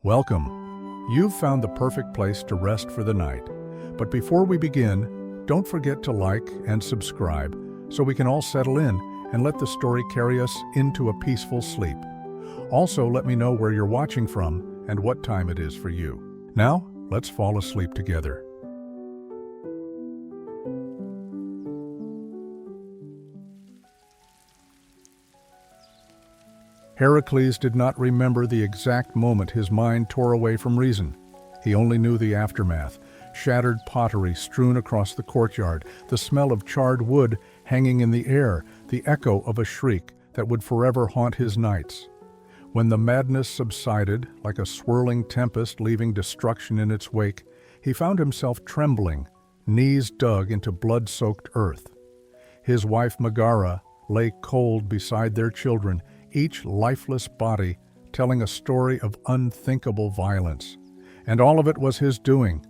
Welcome. You've found the perfect place to rest for the night. But before we begin, don't forget to like and subscribe so we can all settle in and let the story carry us into a peaceful sleep. Also, let me know where you're watching from and what time it is for you. Now, let's fall asleep together. Heracles did not remember the exact moment his mind tore away from reason. He only knew the aftermath: shattered pottery strewn across the courtyard, the smell of charred wood hanging in the air, the echo of a shriek that would forever haunt his nights. When the madness subsided, like a swirling tempest leaving destruction in its wake, he found himself trembling, knees dug into blood-soaked earth. His wife Megara lay cold beside their children, each lifeless body telling a story of unthinkable violence. And all of it was his doing.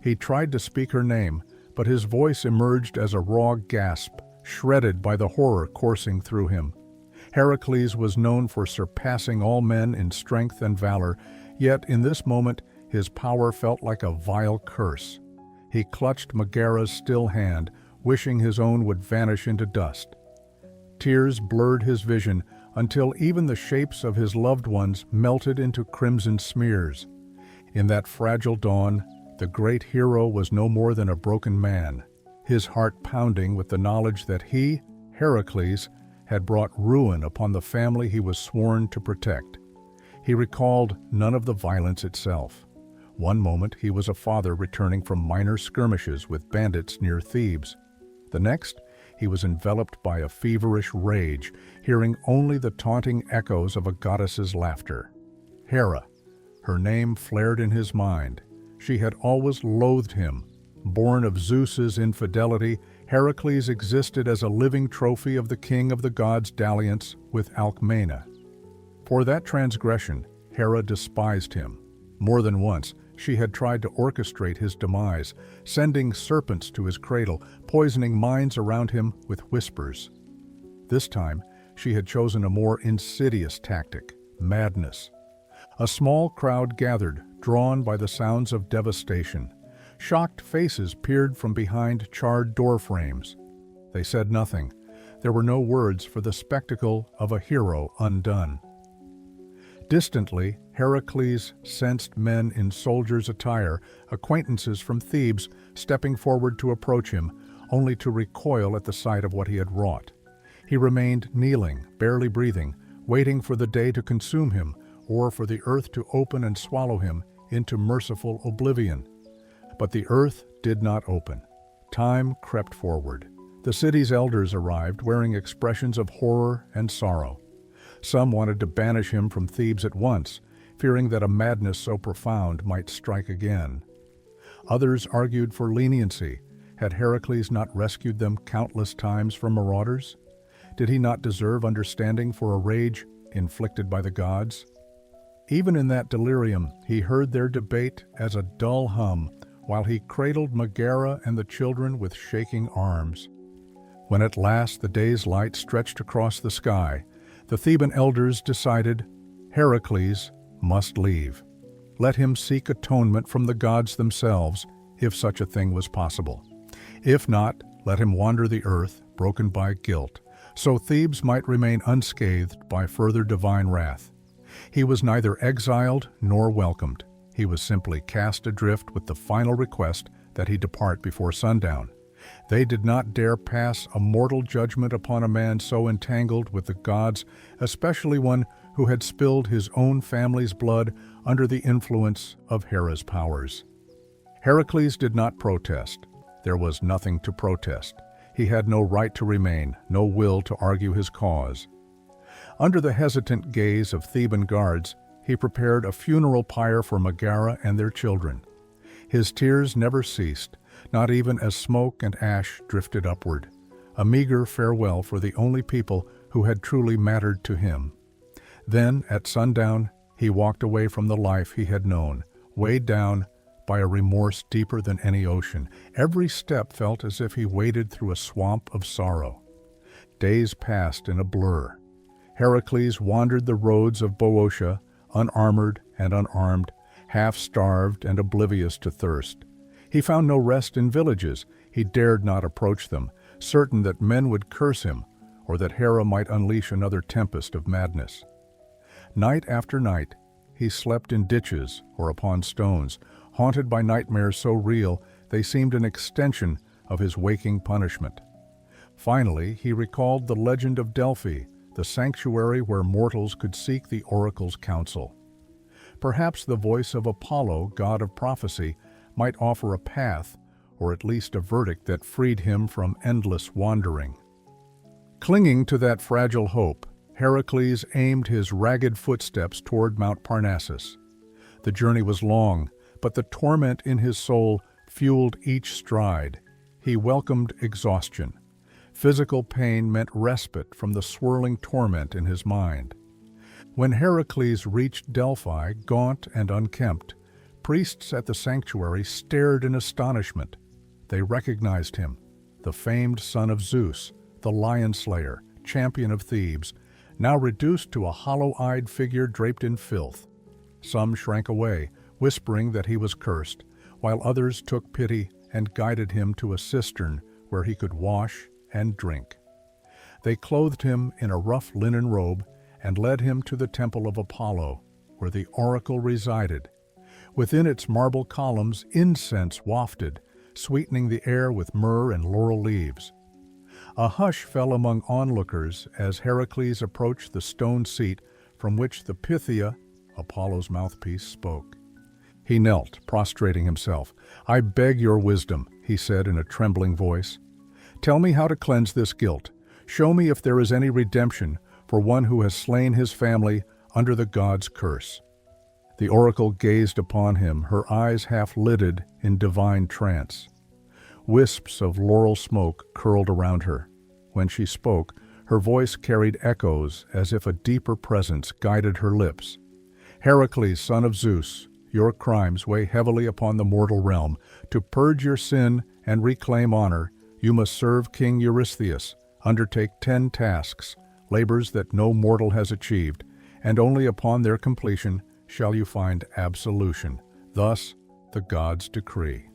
He tried to speak her name, but his voice emerged as a raw gasp, shredded by the horror coursing through him. Heracles was known for surpassing all men in strength and valor, yet in this moment his power felt like a vile curse. He clutched Megara's still hand, wishing his own would vanish into dust. Tears blurred his vision until even the shapes of his loved ones melted into crimson smears. In that fragile dawn, the great hero was no more than a broken man, his heart pounding with the knowledge that he, Heracles, had brought ruin upon the family he was sworn to protect. He recalled none of the violence itself. One moment he was a father returning from minor skirmishes with bandits near Thebes. The next, he was enveloped by a feverish rage, hearing only the taunting echoes of a goddess's laughter. Hera. Her name flared in his mind. She had always loathed him. Born of Zeus's infidelity, Heracles existed as a living trophy of the king of the gods' dalliance with Alcmena. For that transgression, Hera despised him. More than once, she had tried to orchestrate his demise, sending serpents to his cradle, poisoning minds around him with whispers. This time, she had chosen a more insidious tactic: madness. A small crowd gathered, drawn by the sounds of devastation. Shocked faces peered from behind charred door frames. They said nothing. There were no words for the spectacle of a hero undone. Distantly, Heracles sensed men in soldiers' attire, acquaintances from Thebes, stepping forward to approach him, only to recoil at the sight of what he had wrought. He remained kneeling, barely breathing, waiting for the day to consume him, or for the earth to open and swallow him into merciful oblivion. But the earth did not open. Time crept forward. The city's elders arrived, wearing expressions of horror and sorrow. Some wanted to banish him from Thebes at once, fearing that a madness so profound might strike again. Others argued for leniency. Had Heracles not rescued them countless times from marauders? Did he not deserve understanding for a rage inflicted by the gods? Even in that delirium, he heard their debate as a dull hum, while he cradled Megara and the children with shaking arms. When at last the day's light stretched across the sky, the Theban elders decided Heracles must leave. Let him seek atonement from the gods themselves, if such a thing was possible. If not, let him wander the earth, broken by guilt, so Thebes might remain unscathed by further divine wrath. He was neither exiled nor welcomed. He was simply cast adrift with the final request that he depart before sundown. They did not dare pass a mortal judgment upon a man so entangled with the gods, especially one who had spilled his own family's blood under the influence of Hera's powers. Heracles did not protest. There was nothing to protest. He had no right to remain, no will to argue his cause. Under the hesitant gaze of Theban guards, he prepared a funeral pyre for Megara and their children. His tears never ceased, not even as smoke and ash drifted upward, a meager farewell for the only people who had truly mattered to him. Then, at sundown, he walked away from the life he had known, weighed down by a remorse deeper than any ocean. Every step felt as if he waded through a swamp of sorrow. Days passed in a blur. Heracles wandered the roads of Boeotia, unarmored and unarmed, half-starved and oblivious to thirst. He found no rest in villages. He dared not approach them, certain that men would curse him, or that Hera might unleash another tempest of madness. Night after night, he slept in ditches or upon stones, haunted by nightmares so real they seemed an extension of his waking punishment. Finally, he recalled the legend of Delphi, the sanctuary where mortals could seek the oracle's counsel. Perhaps the voice of Apollo, god of prophecy, might offer a path, or at least a verdict that freed him from endless wandering. Clinging to that fragile hope, Heracles aimed his ragged footsteps toward Mount Parnassus. The journey was long, but the torment in his soul fueled each stride. He welcomed exhaustion. Physical pain meant respite from the swirling torment in his mind. When Heracles reached Delphi, gaunt and unkempt, priests at the sanctuary stared in astonishment. They recognized him, the famed son of Zeus, the lion slayer, champion of Thebes, now reduced to a hollow-eyed figure draped in filth. Some shrank away, whispering that he was cursed, while others took pity and guided him to a cistern where he could wash and drink. They clothed him in a rough linen robe and led him to the temple of Apollo, where the oracle resided. Within its marble columns, incense wafted, sweetening the air with myrrh and laurel leaves. A hush fell among onlookers as Heracles approached the stone seat from which the Pythia, Apollo's mouthpiece, spoke. He knelt, prostrating himself. "I beg your wisdom," he said in a trembling voice. "Tell me how to cleanse this guilt. Show me if there is any redemption for one who has slain his family under the god's curse." The oracle gazed upon him, her eyes half-lidded in divine trance. Wisps of laurel smoke curled around her. When she spoke, her voice carried echoes as if a deeper presence guided her lips. "Heracles, son of Zeus, your crimes weigh heavily upon the mortal realm. To purge your sin and reclaim honor, you must serve King Eurystheus, undertake 10 tasks, labors that no mortal has achieved, and only upon their completion shall you find absolution. Thus the gods decree."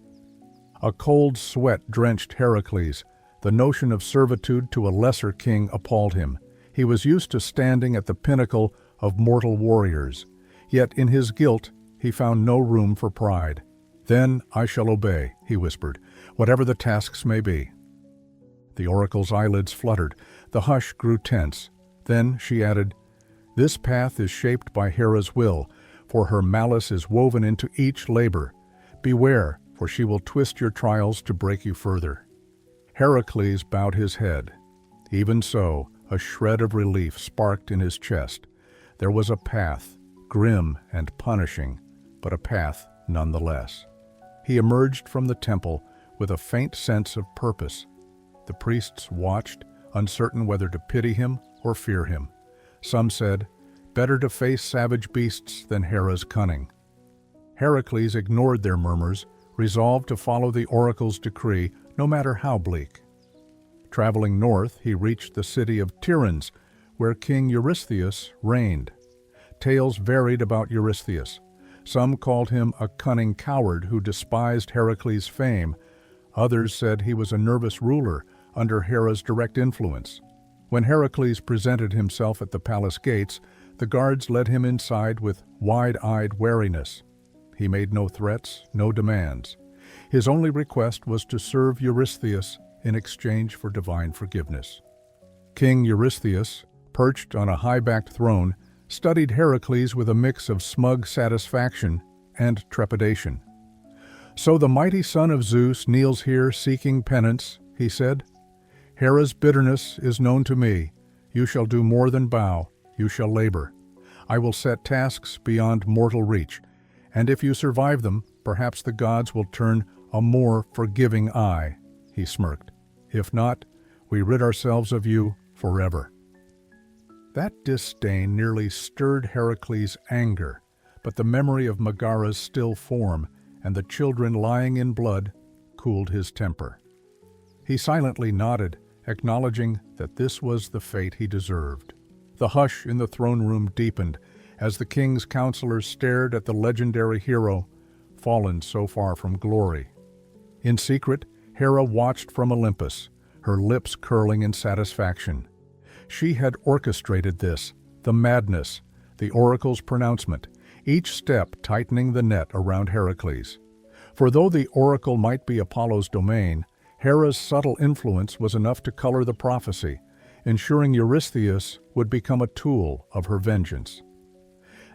A cold sweat drenched Heracles. The notion of servitude to a lesser king appalled him. He was used to standing at the pinnacle of mortal warriors. Yet in his guilt, he found no room for pride. "Then I shall obey," he whispered, "whatever the tasks may be." The oracle's eyelids fluttered. The hush grew tense. Then she added, "This path is shaped by Hera's will, for her malice is woven into each labor. Beware, for she will twist your trials to break you further." Heracles bowed his head. Even so, a shred of relief sparked in his chest. There was a path, grim and punishing, but a path nonetheless. He emerged from the temple with a faint sense of purpose. The priests watched, uncertain whether to pity him or fear him. Some said, "Better to face savage beasts than Hera's cunning." Heracles ignored their murmurs, resolved to follow the oracle's decree, no matter how bleak. Traveling north, he reached the city of Tiryns, where King Eurystheus reigned. Tales varied about Eurystheus. Some called him a cunning coward who despised Heracles' fame. Others said he was a nervous ruler under Hera's direct influence. When Heracles presented himself at the palace gates, the guards led him inside with wide-eyed wariness. He made no threats, no demands. His only request was to serve Eurystheus in exchange for divine forgiveness. King Eurystheus, perched on a high-backed throne, studied Heracles with a mix of smug satisfaction and trepidation. "So the mighty son of Zeus kneels here seeking penance," he said. "Hera's bitterness is known to me. You shall do more than bow, you shall labor. I will set tasks beyond mortal reach, and if you survive them, perhaps the gods will turn a more forgiving eye," he smirked. "If not, we rid ourselves of you forever." That disdain nearly stirred Heracles' anger, but the memory of Megara's still form and the children lying in blood cooled his temper. He silently nodded, acknowledging that this was the fate he deserved. The hush in the throne room deepened, as the king's counselors stared at the legendary hero, fallen so far from glory. In secret, Hera watched from Olympus, her lips curling in satisfaction. She had orchestrated this, the madness, the oracle's pronouncement, each step tightening the net around Heracles. For though the oracle might be Apollo's domain, Hera's subtle influence was enough to color the prophecy, ensuring Eurystheus would become a tool of her vengeance.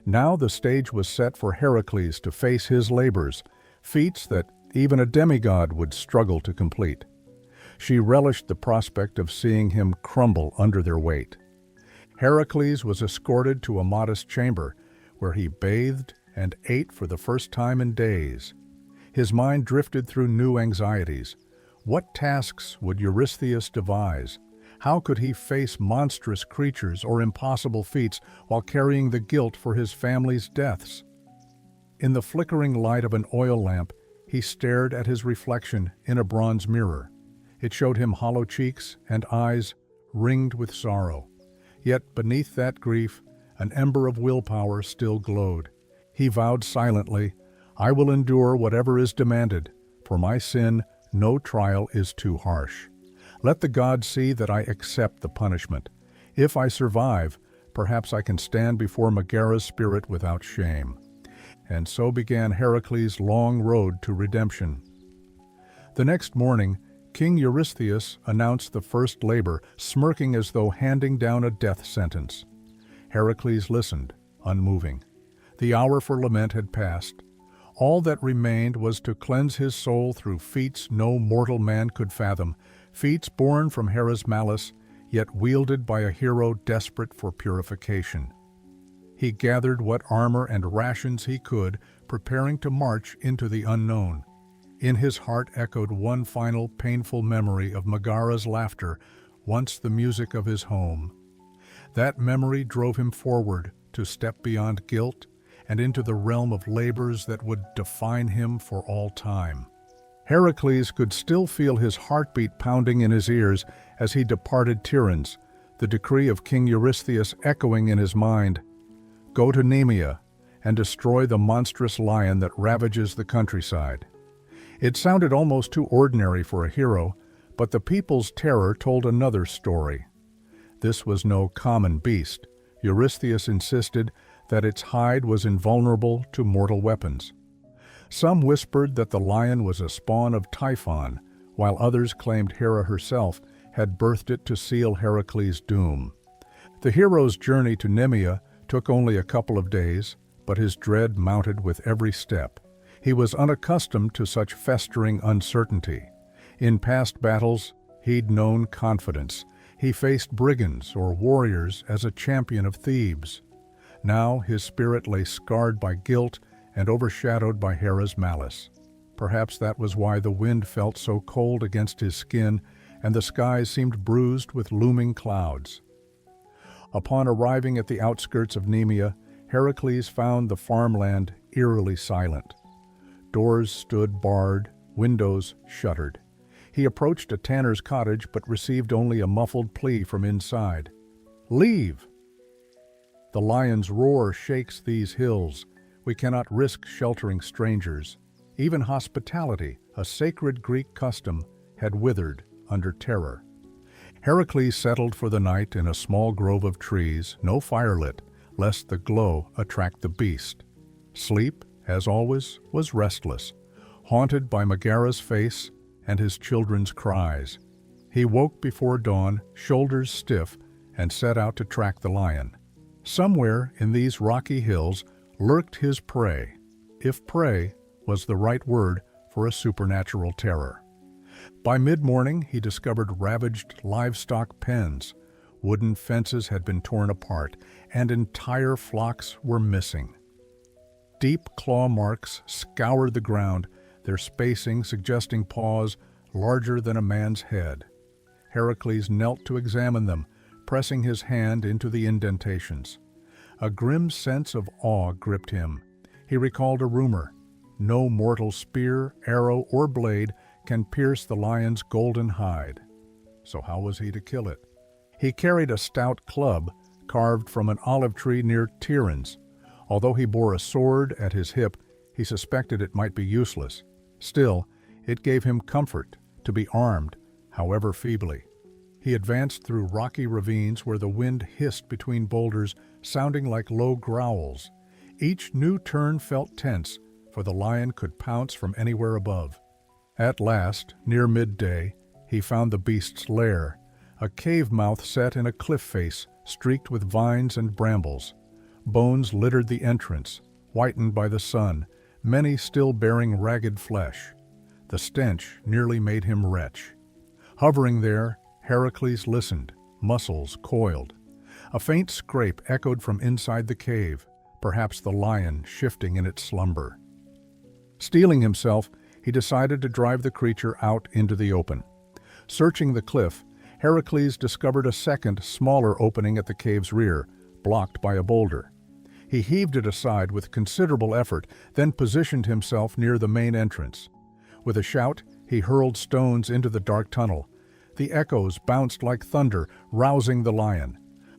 Now the stage was set for Heracles to face his labors, feats that even a demigod would struggle to complete. She relished the prospect of seeing him crumble under their weight. Heracles was escorted to a modest chamber, where he bathed and ate for the first time in days. His mind drifted through new anxieties. What tasks would Eurystheus devise? How could he face monstrous creatures or impossible feats while carrying the guilt for his family's deaths? In the flickering light of an oil lamp, he stared at his reflection in a bronze mirror. It showed him hollow cheeks and eyes ringed with sorrow. Yet beneath that grief, an ember of willpower still glowed. He vowed silently, "I will endure whatever is demanded. For my sin, no trial is too harsh. Let the gods see that I accept the punishment. If I survive, perhaps I can stand before Megara's spirit without shame." And so began Heracles' long road to redemption. The next morning, King Eurystheus announced the first labor, smirking as though handing down a death sentence. Heracles listened, unmoving. The hour for lament had passed. All that remained was to cleanse his soul through feats no mortal man could fathom, feats born from Hera's malice, yet wielded by a hero desperate for purification. He gathered what armor and rations he could, preparing to march into the unknown. In his heart echoed one final painful memory of Megara's laughter, once the music of his home. That memory drove him forward to step beyond guilt and into the realm of labors that would define him for all time. Heracles could still feel his heartbeat pounding in his ears as he departed Tiryns, the decree of King Eurystheus echoing in his mind. Go to Nemea and destroy the monstrous lion that ravages the countryside. It sounded almost too ordinary for a hero, but the people's terror told another story. This was no common beast. Eurystheus insisted that its hide was invulnerable to mortal weapons. Some whispered that the lion was a spawn of Typhon, while others claimed Hera herself had birthed it to seal Heracles' doom. The hero's journey to Nemea took only a couple of days, but his dread mounted with every step. He was unaccustomed to such festering uncertainty. In past battles, he'd known confidence. He faced brigands or warriors as a champion of Thebes. Now his spirit lay scarred by guilt and overshadowed by Hera's malice. Perhaps that was why the wind felt so cold against his skin and the skies seemed bruised with looming clouds. Upon arriving at the outskirts of Nemea, Heracles found the farmland eerily silent. Doors stood barred, windows shuttered. He approached a tanner's cottage but received only a muffled plea from inside. "Leave! The lion's roar shakes these hills. We cannot risk sheltering strangers." Even hospitality, a sacred Greek custom, had withered under terror. Heracles settled for the night in a small grove of trees, no fire lit, lest the glow attract the beast. Sleep, as always, was restless, haunted by Megara's face and his children's cries. He woke before dawn, shoulders stiff, and set out to track the lion. Somewhere in these rocky hills lurked his prey, if prey was the right word for a supernatural terror. By mid-morning, he discovered ravaged livestock pens. Wooden fences had been torn apart, and entire flocks were missing. Deep claw marks scoured the ground, their spacing suggesting paws larger than a man's head. Heracles knelt to examine them, pressing his hand into the indentations. A grim sense of awe gripped him. He recalled a rumor: no mortal spear, arrow, or blade can pierce the lion's golden hide. So how was he to kill it? He carried a stout club carved from an olive tree near Tiryns, Although he bore a sword at his hip, he suspected it might be useless. Still, it gave him comfort to be armed, however feebly. He advanced through rocky ravines where the wind hissed between boulders, sounding like low growls. Each new turn felt tense, for the lion could pounce from anywhere above. At last, near midday, he found the beast's lair, a cave mouth set in a cliff face, streaked with vines and brambles. Bones littered the entrance, whitened by the sun, many still bearing ragged flesh. The stench nearly made him retch. Hovering there, Heracles listened, muscles coiled. A faint scrape echoed from inside the cave, perhaps the lion shifting in its slumber. Steeling himself, he decided to drive the creature out into the open. Searching the cliff, Heracles discovered a second, smaller opening at the cave's rear, blocked by a boulder. He heaved it aside with considerable effort, then positioned himself near the main entrance. With a shout, he hurled stones into the dark tunnel. The echoes bounced like thunder, rousing the lion.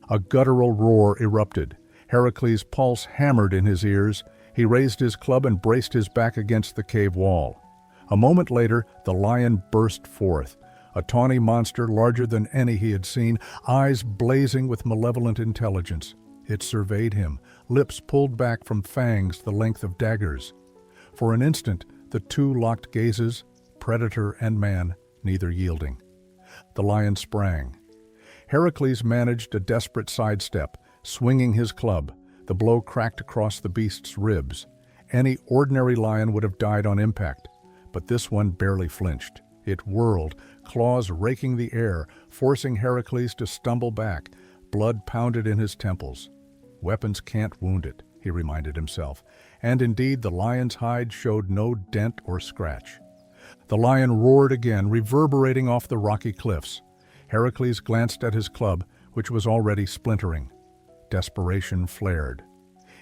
A guttural roar erupted. Heracles' pulse hammered in his ears. He raised his club and braced his back against the cave wall. A moment later, the lion burst forth, a tawny monster larger than any he had seen, eyes blazing with malevolent intelligence. It surveyed him, lips pulled back from fangs the length of daggers. For an instant, the two locked gazes, predator and man, neither yielding. The lion sprang. Heracles managed a desperate sidestep, swinging his club. The blow cracked across the beast's ribs. Any ordinary lion would have died on impact, but this one barely flinched. It whirled, claws raking the air, forcing Heracles to stumble back. Blood pounded in his temples. Weapons can't wound it, he reminded himself, and indeed the lion's hide showed no dent or scratch. The lion roared again, reverberating off the rocky cliffs. Heracles glanced at his club, which was already splintering. Desperation flared.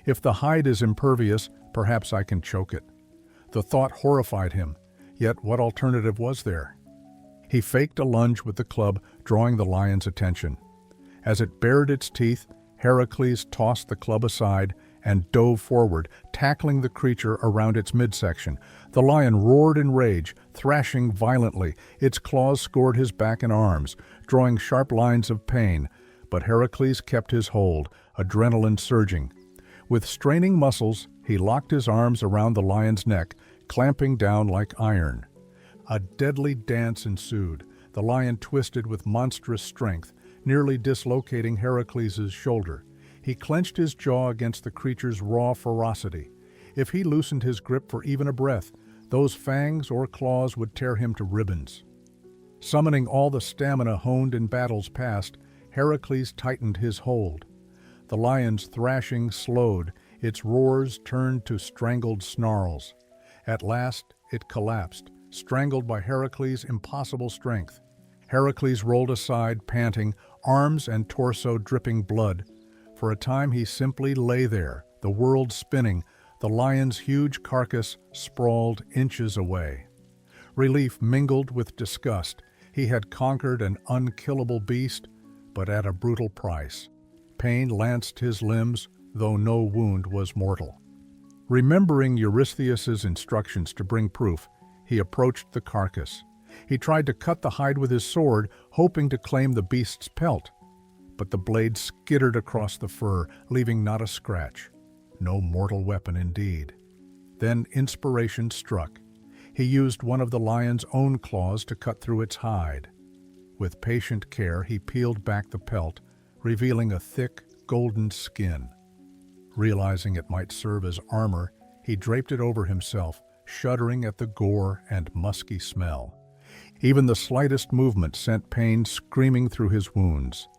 If the hide is impervious, perhaps I can choke it. The thought horrified him, yet what alternative was there? He faked a lunge with the club, drawing the lion's attention. As it bared its teeth, Heracles tossed the club aside and dove forward, tackling the creature around its midsection. The lion roared in rage, thrashing violently. Its claws scored his back and arms, drawing sharp lines of pain. But Heracles kept his hold, adrenaline surging. With straining muscles, he locked his arms around the lion's neck, clamping down like iron. A deadly dance ensued. The lion twisted with monstrous strength, nearly dislocating Heracles' shoulder. He clenched his jaw against the creature's raw ferocity. If he loosened his grip for even a breath, those fangs or claws would tear him to ribbons. Summoning all the stamina honed in battles past, Heracles tightened his hold. The lion's thrashing slowed, its roars turned to strangled snarls. At last, it collapsed, strangled by Heracles' impossible strength. Heracles rolled aside, panting, arms and torso dripping blood. For a time he simply lay there, the world spinning, the lion's huge carcass sprawled inches away. Relief mingled with disgust. He had conquered an unkillable beast, but at a brutal price. Pain lanced his limbs, though no wound was mortal. Remembering Eurystheus's instructions to bring proof, he approached the carcass. He tried to cut the hide with his sword, hoping to claim the beast's pelt. But the blade skittered across the fur, leaving not a scratch. No mortal weapon indeed. Then inspiration struck. He used one of the lion's own claws to cut through its hide. With patient care, he peeled back the pelt, revealing a thick, golden skin. Realizing it might serve as armor, he draped it over himself, shuddering at the gore and musky smell. Even the slightest movement sent pain screaming through his wounds.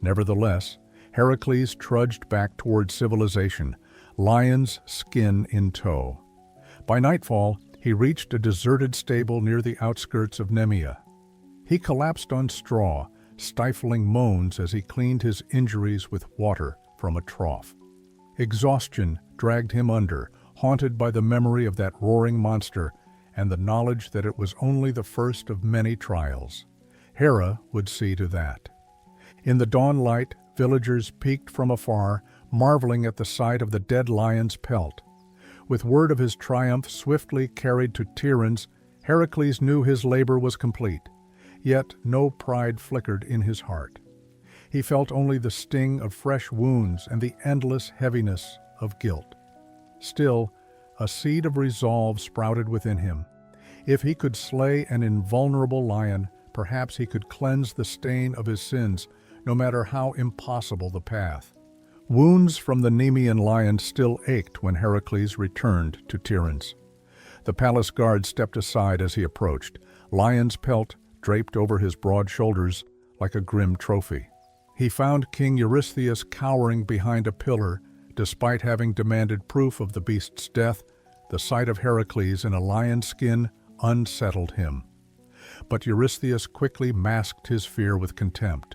Nevertheless, Heracles trudged back toward civilization, lion's skin in tow. By nightfall, he reached a deserted stable near the outskirts of Nemea. He collapsed on straw, stifling moans as he cleaned his injuries with water from a trough. Exhaustion dragged him under, haunted by the memory of that roaring monster and the knowledge that it was only the first of many trials. Hera would see to that. In the dawn light, villagers peeked from afar, marveling at the sight of the dead lion's pelt. With word of his triumph swiftly carried to Tiryns, Heracles knew his labor was complete, yet no pride flickered in his heart. He felt only the sting of fresh wounds and the endless heaviness of guilt. Still, a seed of resolve sprouted within him. If he could slay an invulnerable lion, perhaps he could cleanse the stain of his sins, no matter how impossible the path. Wounds from the Nemean lion still ached when Heracles returned to Tiryns. The palace guard stepped aside as he approached, lion's pelt draped over his broad shoulders like a grim trophy. He found King Eurystheus cowering behind a pillar. Despite having demanded proof of the beast's death, the sight of Heracles in a lion's skin unsettled him. But Eurystheus quickly masked his fear with contempt.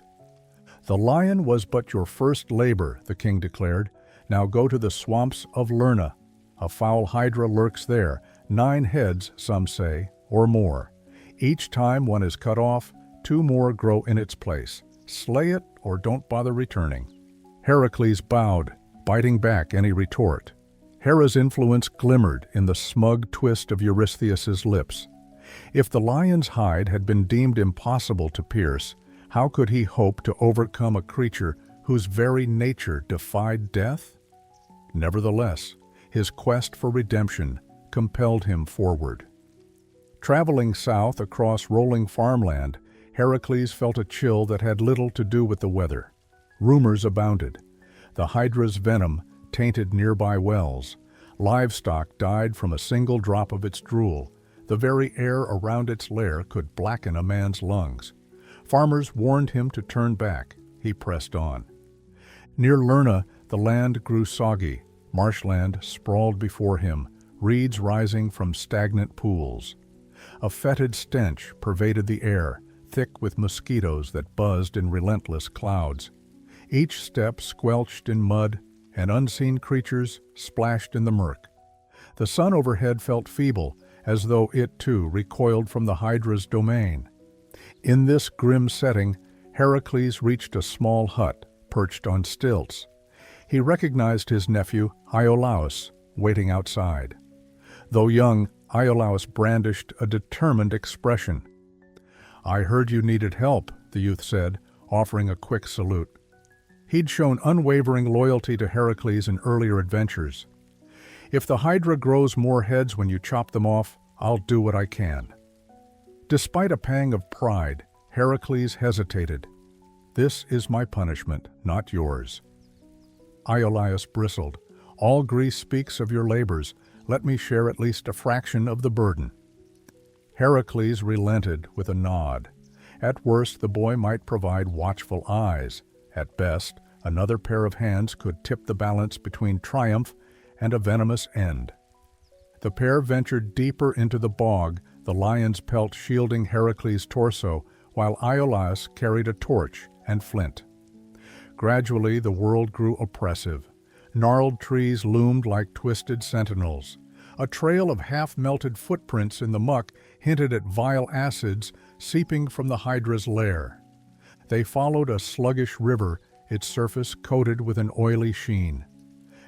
"The lion was but your first labor," the king declared. "Now go to the swamps of Lerna. A foul hydra lurks there, 9 heads, some say, or more. Each time one is cut off, 2 more grow in its place. Slay it or don't bother returning." Heracles bowed, biting back any retort. Hera's influence glimmered in the smug twist of Eurystheus's lips. If the lion's hide had been deemed impossible to pierce, how could he hope to overcome a creature whose very nature defied death? Nevertheless, his quest for redemption compelled him forward. Traveling south across rolling farmland, Heracles felt a chill that had little to do with the weather. Rumors abounded. The hydra's venom tainted nearby wells. Livestock died from a single drop of its drool. The very air around its lair could blacken a man's lungs. Farmers warned him to turn back. He pressed on. Near Lerna, the land grew soggy. Marshland sprawled before him, reeds rising from stagnant pools. A fetid stench pervaded the air, thick with mosquitoes that buzzed in relentless clouds. Each step squelched in mud, and unseen creatures splashed in the murk. The sun overhead felt feeble, as though it too recoiled from the hydra's domain. In this grim setting, Heracles reached a small hut, perched on stilts. He recognized his nephew, Iolaus, waiting outside. Though young, Iolaus brandished a determined expression. "I heard you needed help," the youth said, offering a quick salute. He'd shown unwavering loyalty to Heracles in earlier adventures. "If the hydra grows more heads when you chop them off, I'll do what I can." Despite a pang of pride, Heracles hesitated. "This is my punishment, not yours." Iolaus bristled. "All Greece speaks of your labors. Let me share at least a fraction of the burden." Heracles relented with a nod. At worst, the boy might provide watchful eyes. At best, another pair of hands could tip the balance between triumph and a venomous end. The pair ventured deeper into the bog, the lion's pelt shielding Heracles' torso, while Iolaus carried a torch and flint. Gradually, the world grew oppressive. Gnarled trees loomed like twisted sentinels. A trail of half-melted footprints in the muck hinted at vile acids seeping from the hydra's lair. They followed a sluggish river, its surface coated with an oily sheen.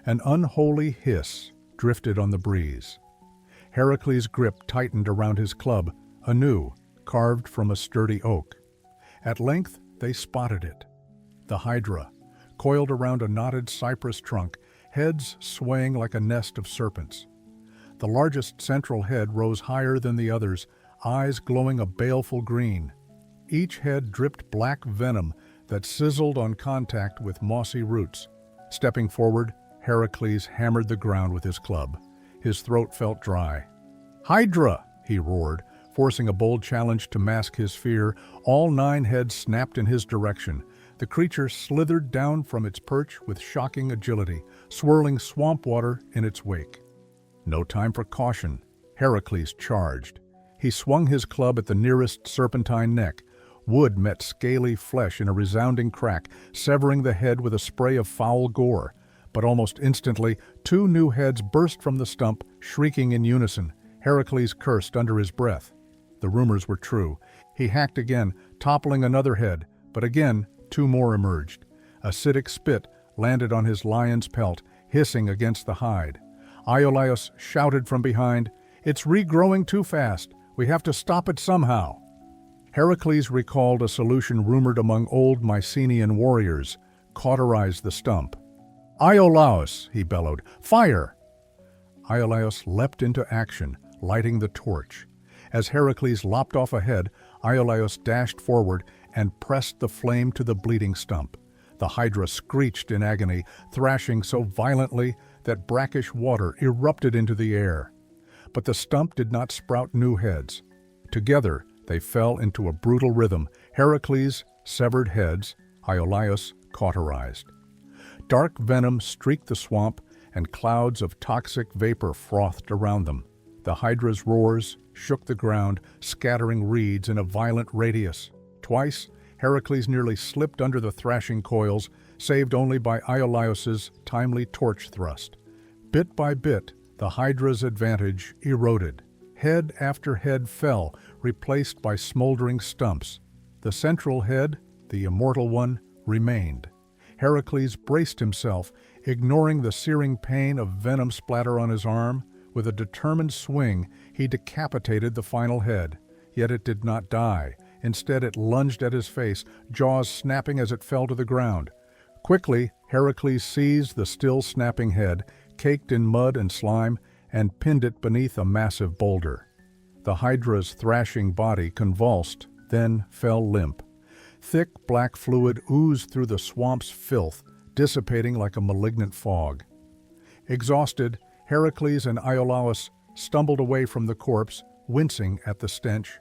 An unholy hiss drifted on the breeze. Heracles' grip tightened around his club, anew, carved from a sturdy oak. At length, they spotted it. The hydra, coiled around a knotted cypress trunk, heads swaying like a nest of serpents. The largest central head rose higher than the others, eyes glowing a baleful green. Each head dripped black venom that sizzled on contact with mossy roots. Stepping forward, Heracles hammered the ground with his club. His throat felt dry. "Hydra!" he roared, forcing a bold challenge to mask his fear. All 9 heads snapped in his direction. The creature slithered down from its perch with shocking agility, swirling swamp water in its wake. No time for caution. Heracles charged. He swung his club at the nearest serpentine neck. Wood met scaly flesh in a resounding crack, severing the head with a spray of foul gore. But almost instantly, 2 new heads burst from the stump, shrieking in unison. Heracles cursed under his breath. The rumors were true. He hacked again, toppling another head, but again 2 more emerged. Acidic spit landed on his lion's pelt, hissing against the hide. Iolaus shouted from behind, "It's regrowing too fast. We have to stop it somehow." Heracles recalled a solution rumored among old Mycenaean warriors: cauterize the stump. "Iolaus," he bellowed, "fire!" Iolaus leapt into action, lighting the torch. As Heracles lopped off ahead, Iolaus dashed forward and pressed the flame to the bleeding stump. The hydra screeched in agony, thrashing so violently that brackish water erupted into the air. But the stump did not sprout new heads. Together, they fell into a brutal rhythm. Heracles severed heads, Iolaus cauterized. Dark venom streaked the swamp, and clouds of toxic vapor frothed around them. The hydra's roars shook the ground, scattering reeds in a violent radius. Twice, Heracles nearly slipped under the thrashing coils, saved only by Iolaus's timely torch thrust. Bit by bit, the hydra's advantage eroded. Head after head fell, replaced by smoldering stumps. The central head, the immortal one, remained. Heracles braced himself, ignoring the searing pain of venom splatter on his arm. With a determined swing, he decapitated the final head. Yet it did not die. Instead, it lunged at his face, jaws snapping as it fell to the ground. Quickly, Heracles seized the still snapping head, caked in mud and slime, and pinned it beneath a massive boulder. The hydra's thrashing body convulsed, then fell limp. Thick black fluid oozed through the swamp's filth, dissipating like a malignant fog. Exhausted, Heracles and Iolaus stumbled away from the corpse, wincing at the stench.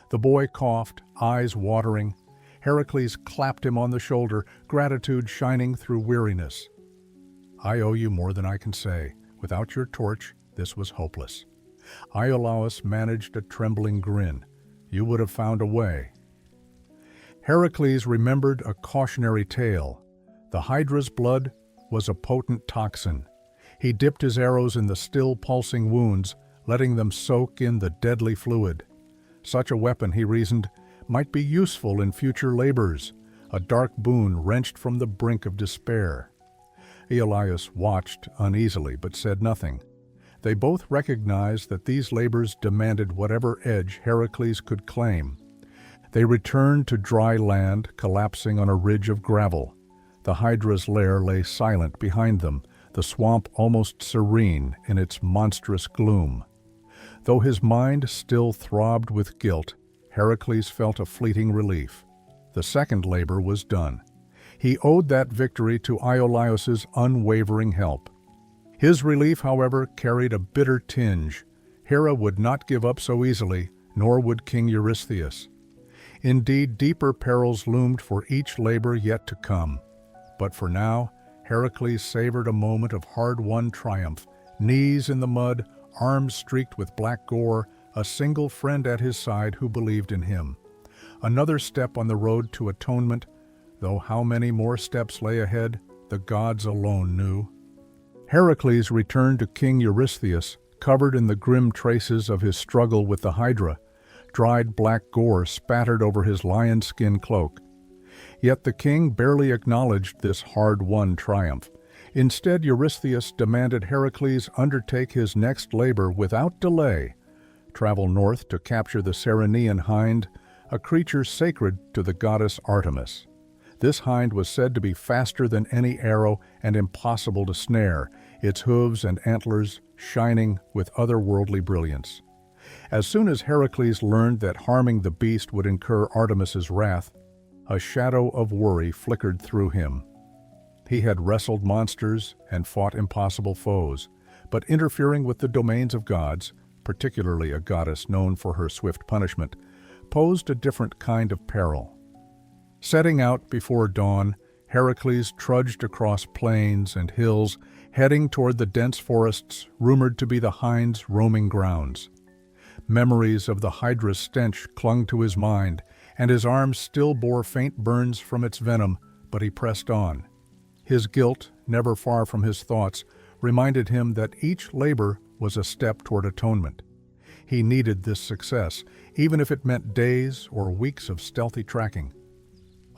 The boy coughed, eyes watering. Heracles clapped him on the shoulder, gratitude shining through weariness. "I owe you more than I can say. Without your torch, this was hopeless." Iolaus managed a trembling grin. "You would have found a way." Heracles remembered a cautionary tale. The hydra's blood was a potent toxin. He dipped his arrows in the still pulsing wounds, letting them soak in the deadly fluid. Such a weapon, he reasoned, might be useful in future labors, a dark boon wrenched from the brink of despair. Iolaus watched uneasily but said nothing. They both recognized that these labors demanded whatever edge Heracles could claim. They returned to dry land, collapsing on a ridge of gravel. The hydra's lair lay silent behind them, the swamp almost serene in its monstrous gloom. Though his mind still throbbed with guilt, Heracles felt a fleeting relief. The second labor was done. He owed that victory to Iolaus's unwavering help. His relief, however, carried a bitter tinge. Hera would not give up so easily, nor would King Eurystheus. Indeed, deeper perils loomed for each labor yet to come. But for now, Heracles savored a moment of hard-won triumph. Knees in the mud, arms streaked with black gore, a single friend at his side who believed in him. Another step on the road to atonement, though how many more steps lay ahead, the gods alone knew. Heracles returned to King Eurystheus, covered in the grim traces of his struggle with the Hydra. Dried black gore spattered over his lion-skin cloak. Yet the king barely acknowledged this hard-won triumph. Instead, Eurystheus demanded Heracles undertake his next labor without delay, travel north to capture the Ceryneian hind, a creature sacred to the goddess Artemis. This hind was said to be faster than any arrow and impossible to snare, its hooves and antlers shining with otherworldly brilliance. As soon as Heracles learned that harming the beast would incur Artemis's wrath, a shadow of worry flickered through him. He had wrestled monsters and fought impossible foes, but interfering with the domains of gods, particularly a goddess known for her swift punishment, posed a different kind of peril. Setting out before dawn, Heracles trudged across plains and hills, heading toward the dense forests rumored to be the hind's roaming grounds. Memories of the Hydra's stench clung to his mind, and his arms still bore faint burns from its venom, but he pressed on. His guilt, never far from his thoughts, reminded him that each labor was a step toward atonement. He needed this success, even if it meant days or weeks of stealthy tracking.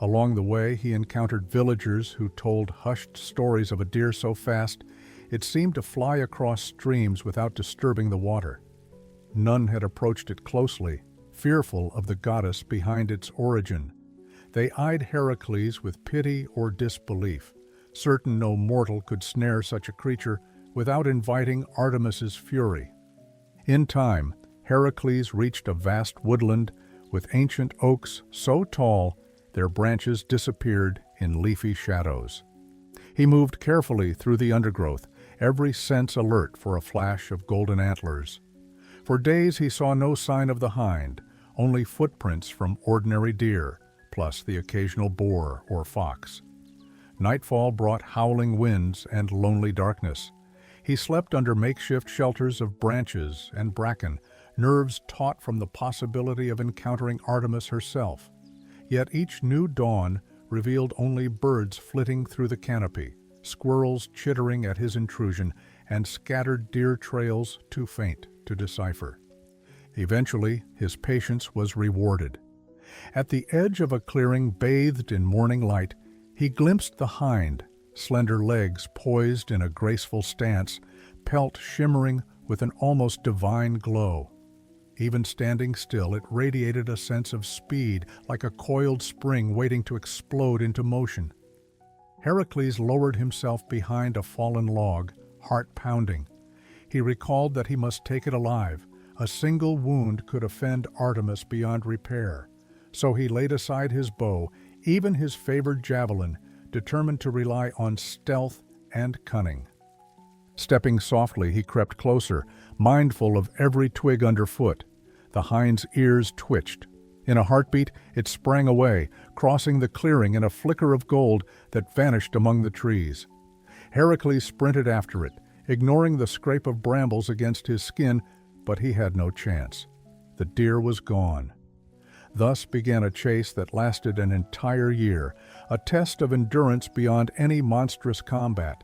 Along the way, he encountered villagers who told hushed stories of a deer so fast it seemed to fly across streams without disturbing the water. None had approached it closely, fearful of the goddess behind its origin. They eyed Heracles with pity or disbelief, certain no mortal could snare such a creature without inviting Artemis's fury. In time, Heracles reached a vast woodland with ancient oaks so tall their branches disappeared in leafy shadows. He moved carefully through the undergrowth, every sense alert for a flash of golden antlers. For days he saw no sign of the hind, only footprints from ordinary deer, plus the occasional boar or fox. Nightfall brought howling winds and lonely darkness. He slept under makeshift shelters of branches and bracken, nerves taut from the possibility of encountering Artemis herself. Yet each new dawn revealed only birds flitting through the canopy, squirrels chittering at his intrusion, and scattered deer trails too faint to decipher. Eventually, his patience was rewarded. At the edge of a clearing bathed in morning light, he glimpsed the hind, slender legs poised in a graceful stance, pelt shimmering with an almost divine glow. Even standing still, it radiated a sense of speed, like a coiled spring waiting to explode into motion. Heracles lowered himself behind a fallen log, heart pounding. He recalled that he must take it alive. A single wound could offend Artemis beyond repair. So he laid aside his bow, even his favored javelin, determined to rely on stealth and cunning. Stepping softly, he crept closer, mindful of every twig underfoot. The hind's ears twitched. In a heartbeat, it sprang away, crossing the clearing in a flicker of gold that vanished among the trees. Heracles sprinted after it, ignoring the scrape of brambles against his skin, but he had no chance. The deer was gone. Thus began a chase that lasted an entire year, a test of endurance beyond any monstrous combat.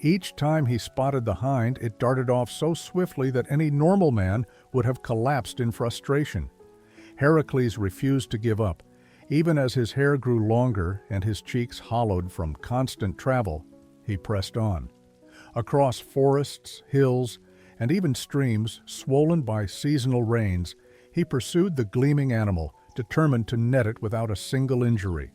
Each time he spotted the hind, it darted off so swiftly that any normal man would have collapsed in frustration. Heracles refused to give up. Even as his hair grew longer and his cheeks hollowed from constant travel, he pressed on. Across forests, hills, and even streams swollen by seasonal rains, he pursued the gleaming animal, determined to net it without a single injury.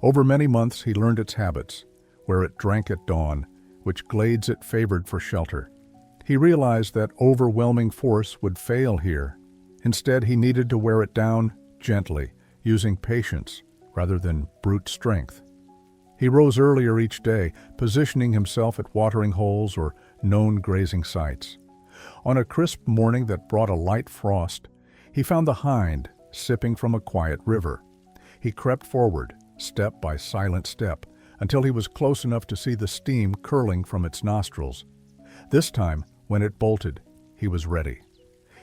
Over many months he learned its habits, where it drank at dawn, which glades it favored for shelter. He realized that overwhelming force would fail here. Instead, he needed to wear it down gently, using patience rather than brute strength. He rose earlier each day, positioning himself at watering holes or known grazing sites. On a crisp morning that brought a light frost, he found the hind sipping from a quiet river. He crept forward, step by silent step, until he was close enough to see the steam curling from its nostrils. This time, when it bolted, he was ready.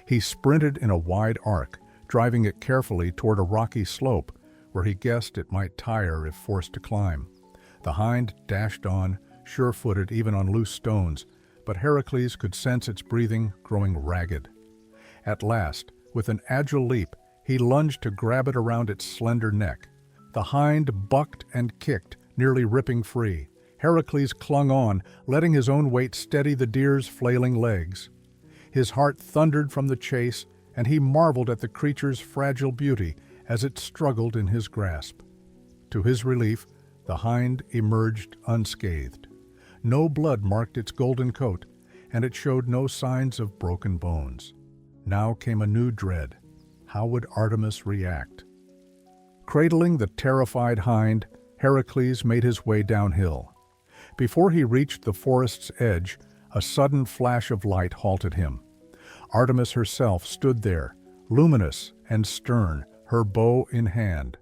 He sprinted in a wide arc, driving it carefully toward a rocky slope where he guessed it might tire if forced to climb. The hind dashed on, sure-footed even on loose stones, but Heracles could sense its breathing growing ragged. At last, with an agile leap, he lunged to grab it around its slender neck. The hind bucked and kicked, nearly ripping free. Heracles clung on, letting his own weight steady the deer's flailing legs. His heart thundered from the chase, and he marveled at the creature's fragile beauty as it struggled in his grasp. To his relief, the hind emerged unscathed. No blood marked its golden coat, and it showed no signs of broken bones. Now came a new dread. How would Artemis react? Cradling the terrified hind, Heracles made his way downhill. Before he reached the forest's edge, a sudden flash of light halted him. Artemis herself stood there, luminous and stern, her bow in hand.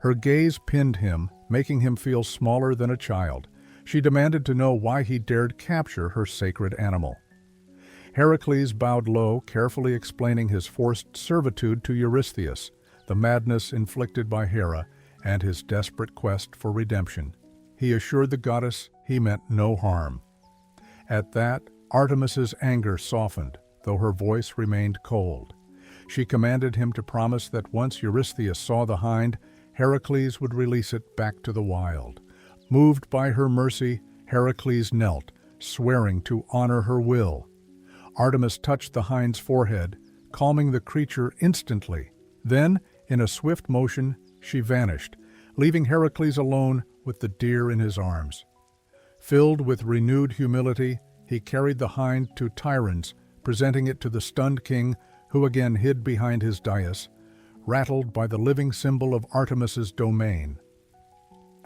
Her gaze pinned him, making him feel smaller than a child. She demanded to know why he dared capture her sacred animal. Heracles bowed low, carefully explaining his forced servitude to Eurystheus, the madness inflicted by Hera, and his desperate quest for redemption. He assured the goddess he meant no harm. At that, Artemis's anger softened, though her voice remained cold. She commanded him to promise that once Eurystheus saw the hind, Heracles would release it back to the wild. Moved by her mercy, Heracles knelt, swearing to honor her will. Artemis touched the hind's forehead, calming the creature instantly. Then, in a swift motion, she vanished, leaving Heracles alone with the deer in his arms. Filled with renewed humility, he carried the hind to Tyrannus, presenting it to the stunned king, who again hid behind his dais, rattled by the living symbol of Artemis's domain.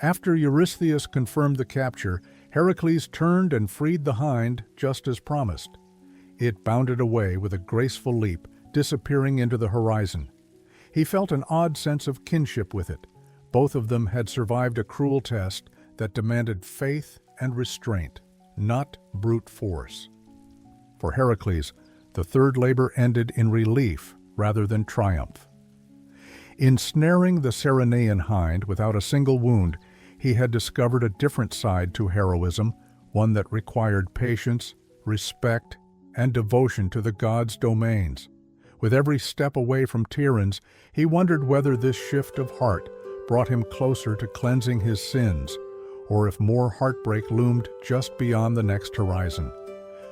After Eurystheus confirmed the capture, Heracles turned and freed the hind just as promised. It bounded away with a graceful leap, disappearing into the horizon. He felt an odd sense of kinship with it. Both of them had survived a cruel test that demanded faith and restraint, not brute force. For Heracles, the third labor ended in relief rather than triumph. Ensnaring the Ceryneian hind without a single wound, he had discovered a different side to heroism, one that required patience, respect, and devotion to the gods' domains. With every step away from Tyrannus, he wondered whether this shift of heart brought him closer to cleansing his sins, or if more heartbreak loomed just beyond the next horizon.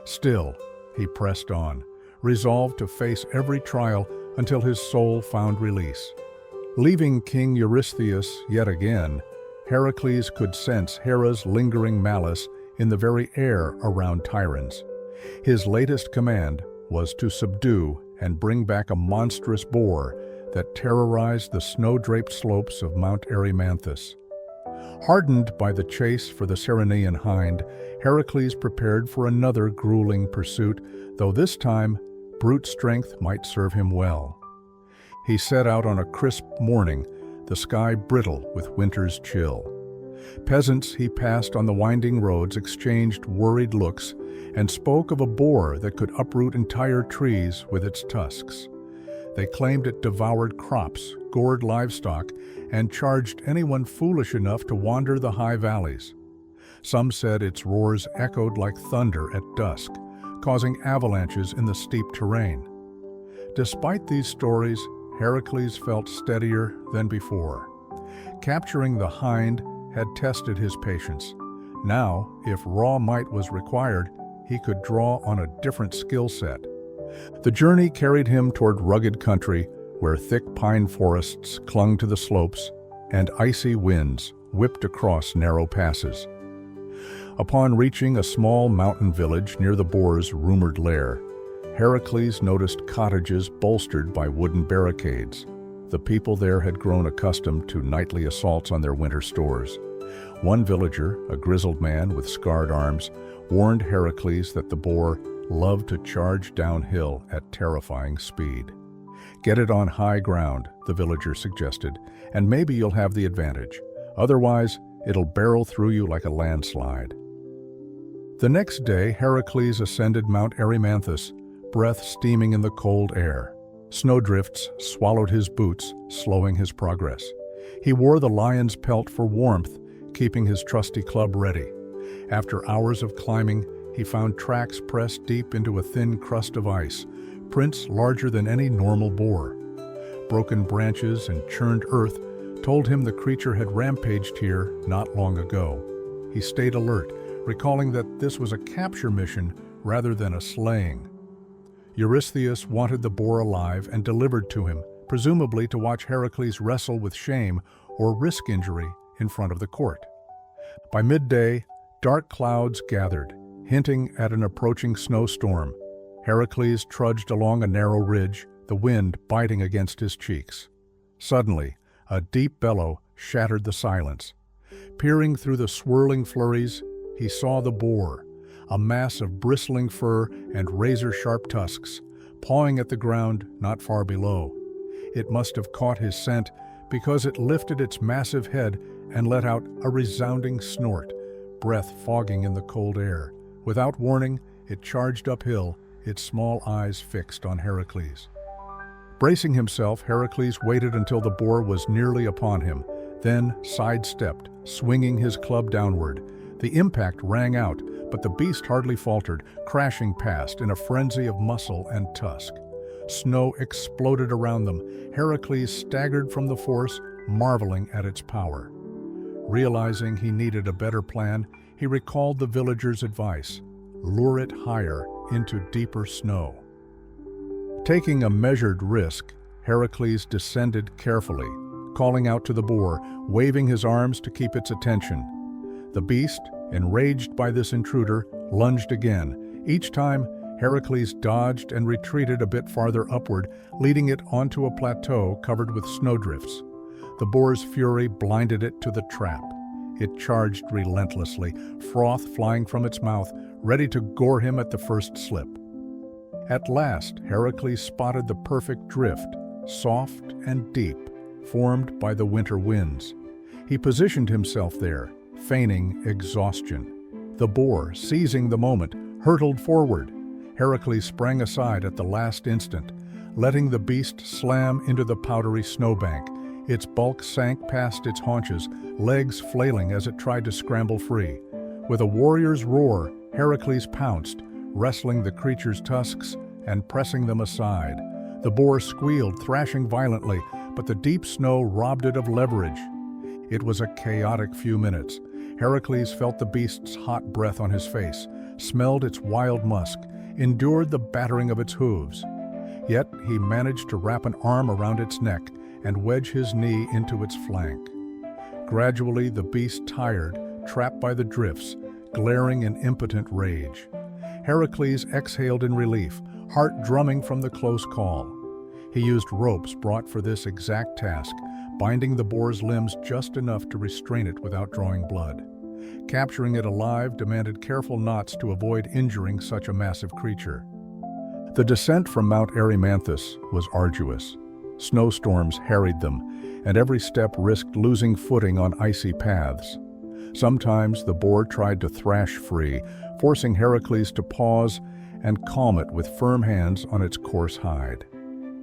Still, he pressed on, resolved to face every trial until his soul found release. Leaving King Eurystheus yet again, Heracles could sense Hera's lingering malice in the very air around Tyrannus. His latest command was to subdue and bring back a monstrous boar that terrorized the snow-draped slopes of Mount Erymanthus. Hardened by the chase for the Ceryneian hind, Heracles prepared for another grueling pursuit, though this time brute strength might serve him well. He set out on a crisp morning, the sky brittle with winter's chill. Peasants he passed on the winding roads exchanged worried looks and spoke of a boar that could uproot entire trees with its tusks. They claimed it devoured crops, gored livestock, and charged anyone foolish enough to wander the high valleys. Some said its roars echoed like thunder at dusk, causing avalanches in the steep terrain. Despite these stories, Heracles felt steadier than before. Capturing the hind had tested his patience. Now, if raw might was required, he could draw on a different skill set. The journey carried him toward rugged country where thick pine forests clung to the slopes and icy winds whipped across narrow passes. Upon reaching a small mountain village near the boar's rumored lair, Heracles noticed cottages bolstered by wooden barricades. The people there had grown accustomed to nightly assaults on their winter stores. One villager, a grizzled man with scarred arms, warned Heracles that the boar loved to charge downhill at terrifying speed. "Get it on high ground," the villager suggested, "and maybe you'll have the advantage. Otherwise, it'll barrel through you like a landslide." The next day, Heracles ascended Mount Erymanthus, breath steaming in the cold air. Snowdrifts swallowed his boots, slowing his progress. He wore the lion's pelt for warmth, keeping his trusty club ready. After hours of climbing, he found tracks pressed deep into a thin crust of ice, prints larger than any normal boar. Broken branches and churned earth told him the creature had rampaged here not long ago. He stayed alert, recalling that this was a capture mission rather than a slaying. Eurystheus wanted the boar alive and delivered to him, presumably to watch Heracles wrestle with shame or risk injury in front of the court. By midday, dark clouds gathered, hinting at an approaching snowstorm. Heracles trudged along a narrow ridge, the wind biting against his cheeks. Suddenly, a deep bellow shattered the silence. Peering through the swirling flurries, he saw the boar, a mass of bristling fur and razor-sharp tusks, pawing at the ground not far below. It must have caught his scent because it lifted its massive head and let out a resounding snort, breath fogging in the cold air. Without warning, it charged uphill, its small eyes fixed on Heracles. Bracing himself, Heracles waited until the boar was nearly upon him, then sidestepped, swinging his club downward. The impact rang out, but the beast hardly faltered, crashing past in a frenzy of muscle and tusk. Snow exploded around them. Heracles staggered from the force, marveling at its power. Realizing he needed a better plan, he recalled the villagers' advice: lure it higher into deeper snow. Taking a measured risk, Heracles descended carefully, calling out to the boar, waving his arms to keep its attention. The beast, enraged by this intruder, lunged again. Each time, Heracles dodged and retreated a bit farther upward, leading it onto a plateau covered with snowdrifts. The boar's fury blinded it to the trap. It charged relentlessly, froth flying from its mouth, ready to gore him at the first slip. At last, Heracles spotted the perfect drift, soft and deep, formed by the winter winds. He positioned himself there, feigning exhaustion. The boar, seizing the moment, hurtled forward. Heracles sprang aside at the last instant, letting the beast slam into the powdery snowbank. Its bulk sank past its haunches, legs flailing as it tried to scramble free. With a warrior's roar, Heracles pounced, wrestling the creature's tusks and pressing them aside. The boar squealed, thrashing violently, but the deep snow robbed it of leverage. It was a chaotic few minutes. Heracles felt the beast's hot breath on his face, smelled its wild musk, endured the battering of its hooves. Yet he managed to wrap an arm around its neck and wedge his knee into its flank. Gradually, the beast tired, trapped by the drifts, glaring in impotent rage. Heracles exhaled in relief, heart drumming from the close call. He used ropes brought for this exact task, binding the boar's limbs just enough to restrain it without drawing blood. Capturing it alive demanded careful knots to avoid injuring such a massive creature. The descent from Mount Erymanthus was arduous. Snowstorms harried them, and every step risked losing footing on icy paths. Sometimes the boar tried to thrash free, forcing Heracles to pause and calm it with firm hands on its coarse hide.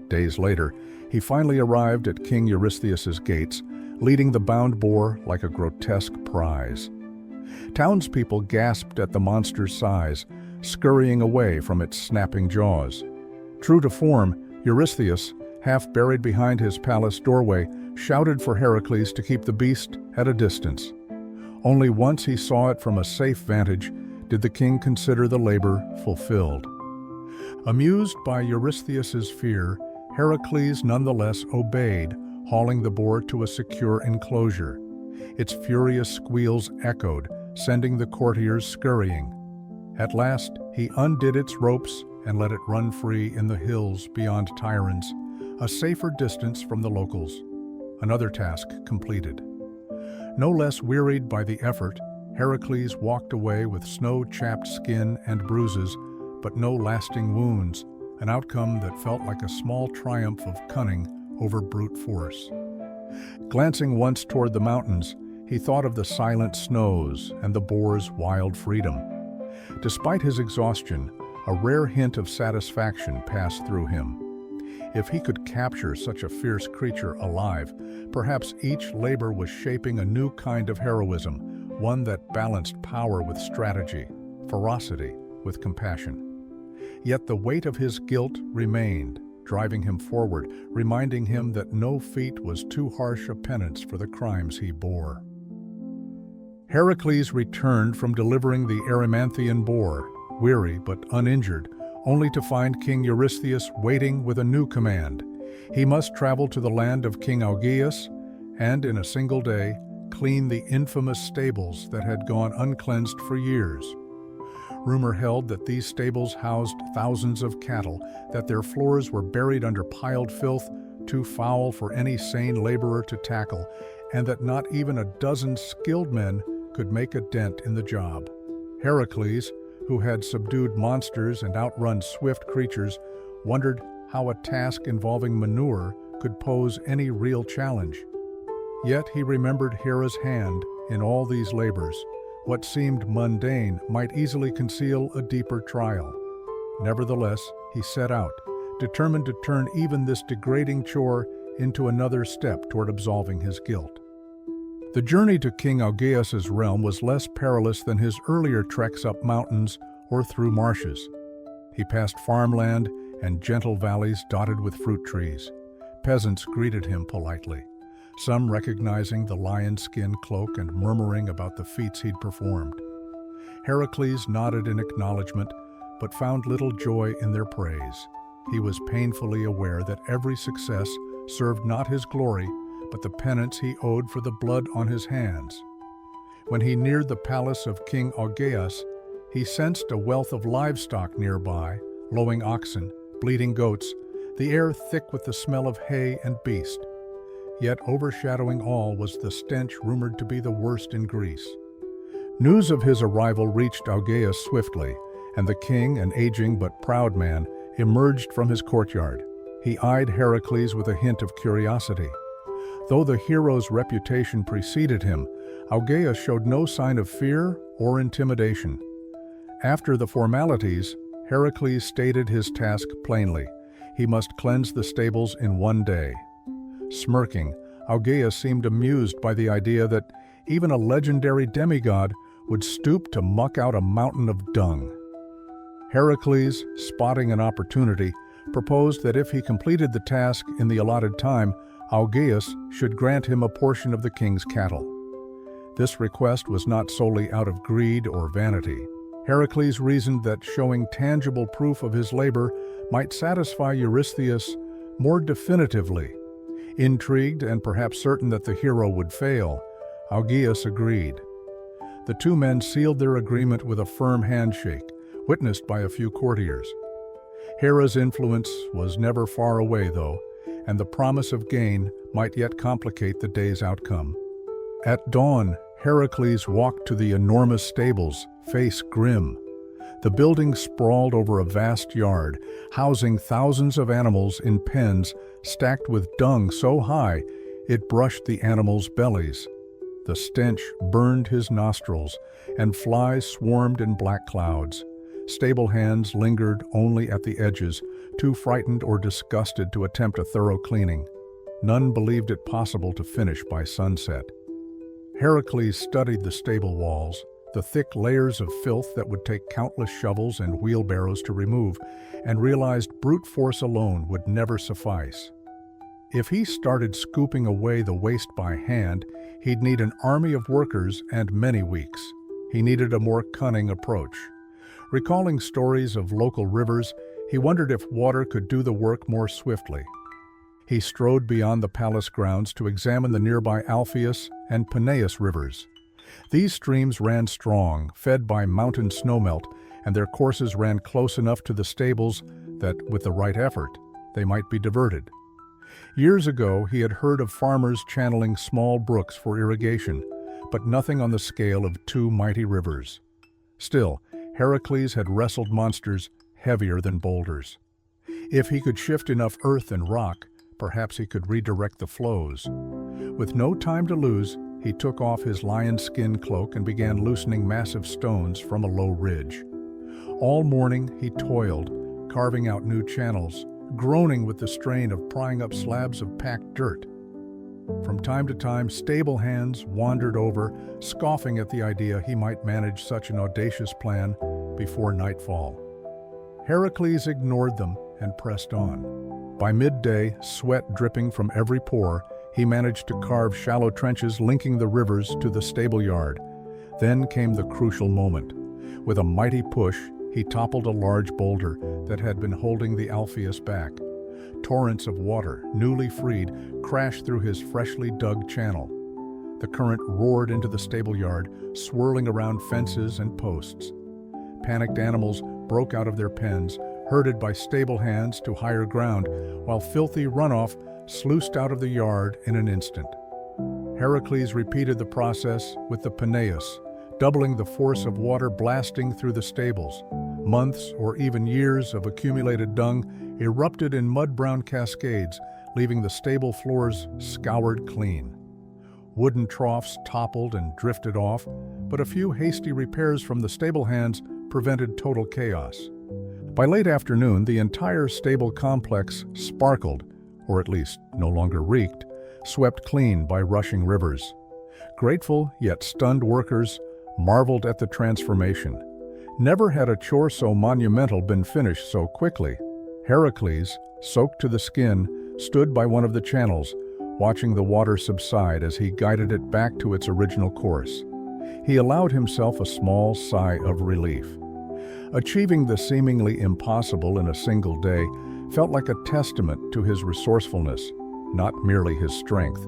Days later, he finally arrived at King Eurystheus's gates, leading the bound boar like a grotesque prize. Townspeople gasped at the monster's size, scurrying away from its snapping jaws. True to form, Eurystheus, half buried behind his palace doorway, shouted for Heracles to keep the beast at a distance. Only once he saw it from a safe vantage did the king consider the labor fulfilled. Amused by Eurystheus's fear, Heracles nonetheless obeyed, hauling the boar to a secure enclosure. Its furious squeals echoed, sending the courtiers scurrying. At last, he undid its ropes and let it run free in the hills beyond Tiryns, a safer distance from the locals. Another task completed. No less wearied by the effort, Heracles walked away with snow-chapped skin and bruises, but no lasting wounds, an outcome that felt like a small triumph of cunning over brute force. Glancing once toward the mountains, he thought of the silent snows and the boar's wild freedom. Despite his exhaustion, a rare hint of satisfaction passed through him. If he could capture such a fierce creature alive, perhaps each labor was shaping a new kind of heroism, one that balanced power with strategy, ferocity with compassion. Yet the weight of his guilt remained, driving him forward, reminding him that no feat was too harsh a penance for the crimes he bore. Heracles returned from delivering the Erymanthian boar, weary but uninjured, only to find King Eurystheus waiting with a new command. He must travel to the land of King Augeas and, in a single day, clean the infamous stables that had gone uncleansed for years. Rumor held that these stables housed thousands of cattle, that their floors were buried under piled filth, too foul for any sane laborer to tackle, and that not even a dozen skilled men could make a dent in the job. Heracles, who had subdued monsters and outrun swift creatures, wondered how a task involving manure could pose any real challenge. Yet he remembered Hera's hand in all these labors. What seemed mundane might easily conceal a deeper trial. Nevertheless, he set out, determined to turn even this degrading chore into another step toward absolving his guilt. The journey to King Augeas's realm was less perilous than his earlier treks up mountains or through marshes. He passed farmland and gentle valleys dotted with fruit trees. Peasants greeted him politely. some recognizing the lion skin cloak and murmuring about the feats he'd performed. Heracles nodded in acknowledgement, but found little joy in their praise. He was painfully aware that every success served not his glory, but the penance he owed for the blood on his hands. When he neared the palace of King Augeas, he sensed a wealth of livestock nearby, lowing oxen, bleating goats, the air thick with the smell of hay and beast. Yet overshadowing all was the stench rumored to be the worst in Greece. News of his arrival reached Augeas swiftly, and the king, an aging but proud man, emerged from his courtyard. He eyed Heracles with a hint of curiosity. Though the hero's reputation preceded him, Augeas showed no sign of fear or intimidation. After the formalities, Heracles stated his task plainly. He must cleanse the stables in one day. Smirking, Augeas seemed amused by the idea that even a legendary demigod would stoop to muck out a mountain of dung. Heracles, spotting an opportunity, proposed that if he completed the task in the allotted time, Augeas should grant him a portion of the king's cattle. This request was not solely out of greed or vanity. Heracles reasoned that showing tangible proof of his labor might satisfy Eurystheus more definitively. Intrigued and perhaps certain that the hero would fail, Augeas agreed. The two men sealed their agreement with a firm handshake, witnessed by a few courtiers. Hera's influence was never far away, though, and the promise of gain might yet complicate the day's outcome. At dawn, Heracles walked to the enormous stables, face grim. The building sprawled over a vast yard, housing thousands of animals in pens stacked with dung so high it brushed the animals' bellies. The stench burned his nostrils, and flies swarmed in black clouds. Stable hands lingered only at the edges, too frightened or disgusted to attempt a thorough cleaning. None believed it possible to finish by sunset. Heracles studied the stable walls, the thick layers of filth that would take countless shovels and wheelbarrows to remove, and realized brute force alone would never suffice. If he started scooping away the waste by hand, he'd need an army of workers and many weeks. He needed a more cunning approach. Recalling stories of local rivers, he wondered if water could do the work more swiftly. He strode beyond the palace grounds to examine the nearby Alpheus and Peneus rivers. These streams ran strong, fed by mountain snowmelt, and their courses ran close enough to the stables that, with the right effort, they might be diverted. Years ago, he had heard of farmers channeling small brooks for irrigation, but nothing on the scale of two mighty rivers. Still, Heracles had wrestled monsters heavier than boulders. If he could shift enough earth and rock, perhaps he could redirect the flows. With no time to lose, he took off his lion skin cloak and began loosening massive stones from a low ridge. All morning he toiled, carving out new channels, groaning with the strain of prying up slabs of packed dirt. From time to time, stable hands wandered over, scoffing at the idea he might manage such an audacious plan before nightfall. Heracles ignored them and pressed on. By midday, sweat dripping from every pore, he managed to carve shallow trenches linking the rivers to the stable yard. Then came the crucial moment. With a mighty push, he toppled a large boulder that had been holding the Alpheus back. Torrents of water, newly freed, crashed through his freshly dug channel. The current roared into the stable yard, swirling around fences and posts. Panicked animals broke out of their pens, herded by stable hands to higher ground, while filthy runoff sluiced out of the yard in an instant. Heracles repeated the process with the Peneus, doubling the force of water blasting through the stables. Months or even years of accumulated dung erupted in mud-brown cascades, leaving the stable floors scoured clean. Wooden troughs toppled and drifted off, but a few hasty repairs from the stable hands prevented total chaos. By late afternoon, the entire stable complex sparkled, or at least no longer reeked, swept clean by rushing rivers. Grateful yet stunned workers marveled at the transformation. Never had a chore so monumental been finished so quickly. Heracles, soaked to the skin, stood by one of the channels, watching the water subside as he guided it back to its original course. He allowed himself a small sigh of relief. Achieving the seemingly impossible in a single day felt like a testament to his resourcefulness, not merely his strength.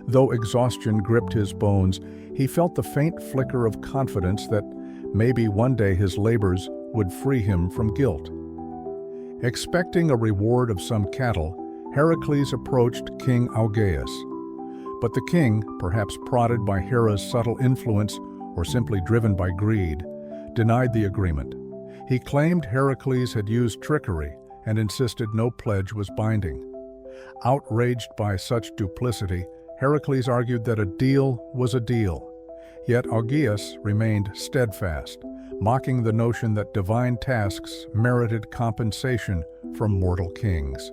Though exhaustion gripped his bones, he felt the faint flicker of confidence that maybe one day his labors would free him from guilt. Expecting a reward of some cattle, Heracles approached King Augeas. But the king, perhaps prodded by Hera's subtle influence or simply driven by greed, denied the agreement. He claimed Heracles had used trickery and insisted no pledge was binding. Outraged by such duplicity, Heracles argued that a deal was a deal. Yet Augeas remained steadfast, mocking the notion that divine tasks merited compensation from mortal kings.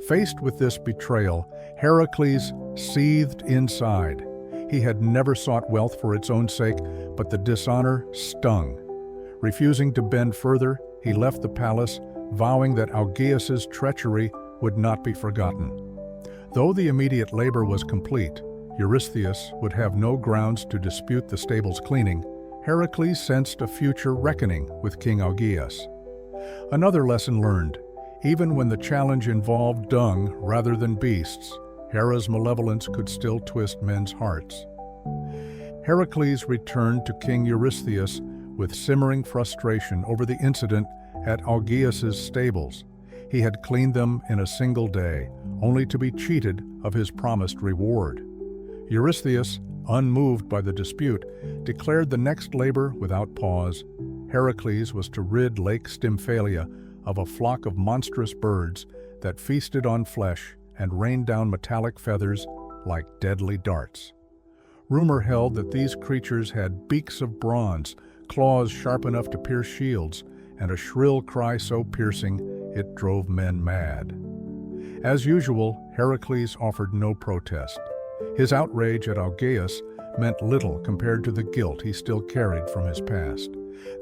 Faced with this betrayal, Heracles seethed inside. He had never sought wealth for its own sake, but the dishonor stung. Refusing to bend further, he left the palace, vowing that Augeas's treachery would not be forgotten. Though the immediate labor was complete, Eurystheus would have no grounds to dispute the stable's cleaning. Heracles sensed a future reckoning with King Augeas. Another lesson learned: even when the challenge involved dung rather than beasts, Hera's malevolence could still twist men's hearts. Heracles returned to King Eurystheus with simmering frustration over the incident at Augeas's stables. He had cleaned them in a single day, only to be cheated of his promised reward. Eurystheus, unmoved by the dispute, declared the next labor without pause. Heracles was to rid Lake Stymphalia of a flock of monstrous birds that feasted on flesh and rained down metallic feathers like deadly darts. Rumor held that these creatures had beaks of bronze, claws sharp enough to pierce shields, and a shrill cry so piercing it drove men mad. As usual, Heracles offered no protest. His outrage at Augeas meant little compared to the guilt he still carried from his past.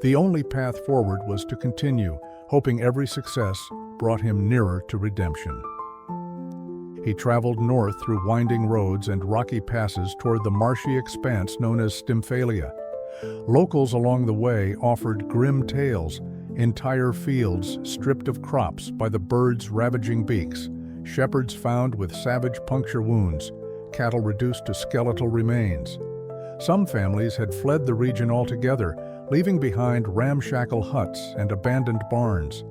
The only path forward was to continue, hoping every success brought him nearer to redemption. He traveled north through winding roads and rocky passes toward the marshy expanse known as Stymphalia. Locals along the way offered grim tales: entire fields stripped of crops by the birds' ravaging beaks, shepherds found with savage puncture wounds, cattle reduced to skeletal remains. Some families had fled the region altogether, leaving behind ramshackle huts and abandoned barns.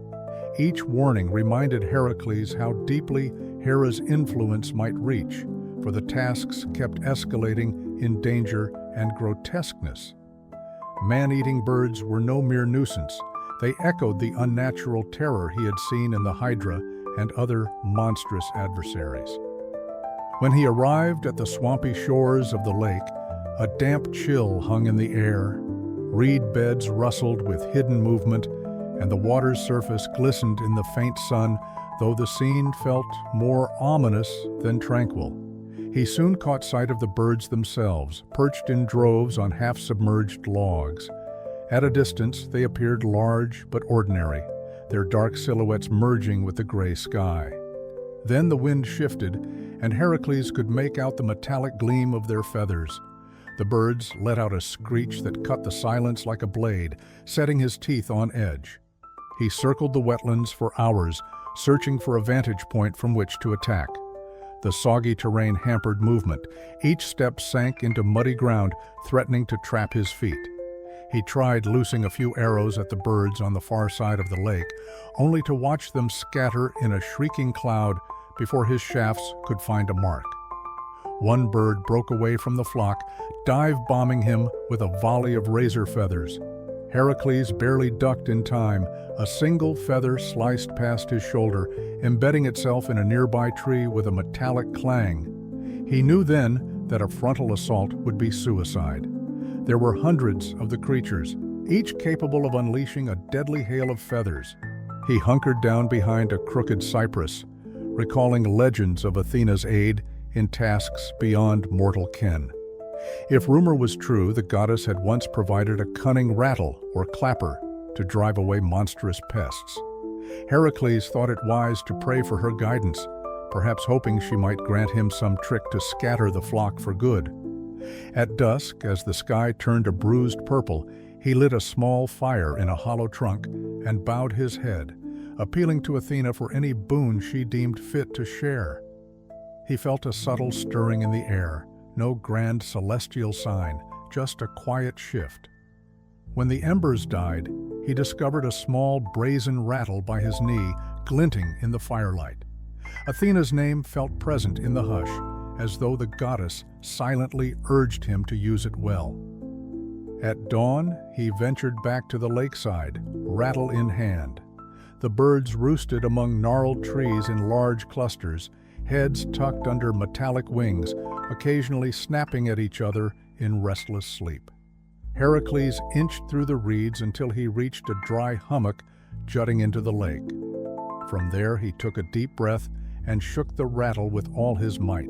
Each warning reminded Heracles how deeply Hera's influence might reach, for the tasks kept escalating in danger and grotesqueness. Man-eating birds were no mere nuisance. They echoed the unnatural terror he had seen in the Hydra and other monstrous adversaries. When he arrived at the swampy shores of the lake, a damp chill hung in the air. Reed beds rustled with hidden movement, and the water's surface glistened in the faint sun, though the scene felt more ominous than tranquil. He soon caught sight of the birds themselves, perched in droves on half-submerged logs. At a distance, they appeared large but ordinary, their dark silhouettes merging with the gray sky. Then the wind shifted, and Heracles could make out the metallic gleam of their feathers. The birds let out a screech that cut the silence like a blade, setting his teeth on edge. He circled the wetlands for hours, searching for a vantage point from which to attack. The soggy terrain hampered movement. Each step sank into muddy ground, threatening to trap his feet. He tried loosing a few arrows at the birds on the far side of the lake, only to watch them scatter in a shrieking cloud before his shafts could find a mark. One bird broke away from the flock, dive-bombing him with a volley of razor feathers. Heracles barely ducked in time. A single feather sliced past his shoulder, embedding itself in a nearby tree with a metallic clang. He knew then that a frontal assault would be suicide. There were hundreds of the creatures, each capable of unleashing a deadly hail of feathers. He hunkered down behind a crooked cypress, recalling legends of Athena's aid in tasks beyond mortal ken. If rumor was true, the goddess had once provided a cunning rattle or clapper to drive away monstrous pests. Heracles thought it wise to pray for her guidance, perhaps hoping she might grant him some trick to scatter the flock for good. At dusk, as the sky turned a bruised purple, he lit a small fire in a hollow trunk and bowed his head, appealing to Athena for any boon she deemed fit to share. He felt a subtle stirring in the air, no grand celestial sign, just a quiet shift. When the embers died, he discovered a small brazen rattle by his knee, glinting in the firelight. Athena's name felt present in the hush, as though the goddess silently urged him to use it well. At dawn, he ventured back to the lakeside, rattle in hand. The birds roosted among gnarled trees in large clusters, heads tucked under metallic wings, occasionally snapping at each other in restless sleep. Heracles inched through the reeds until he reached a dry hummock jutting into the lake. From there he took a deep breath and shook the rattle with all his might.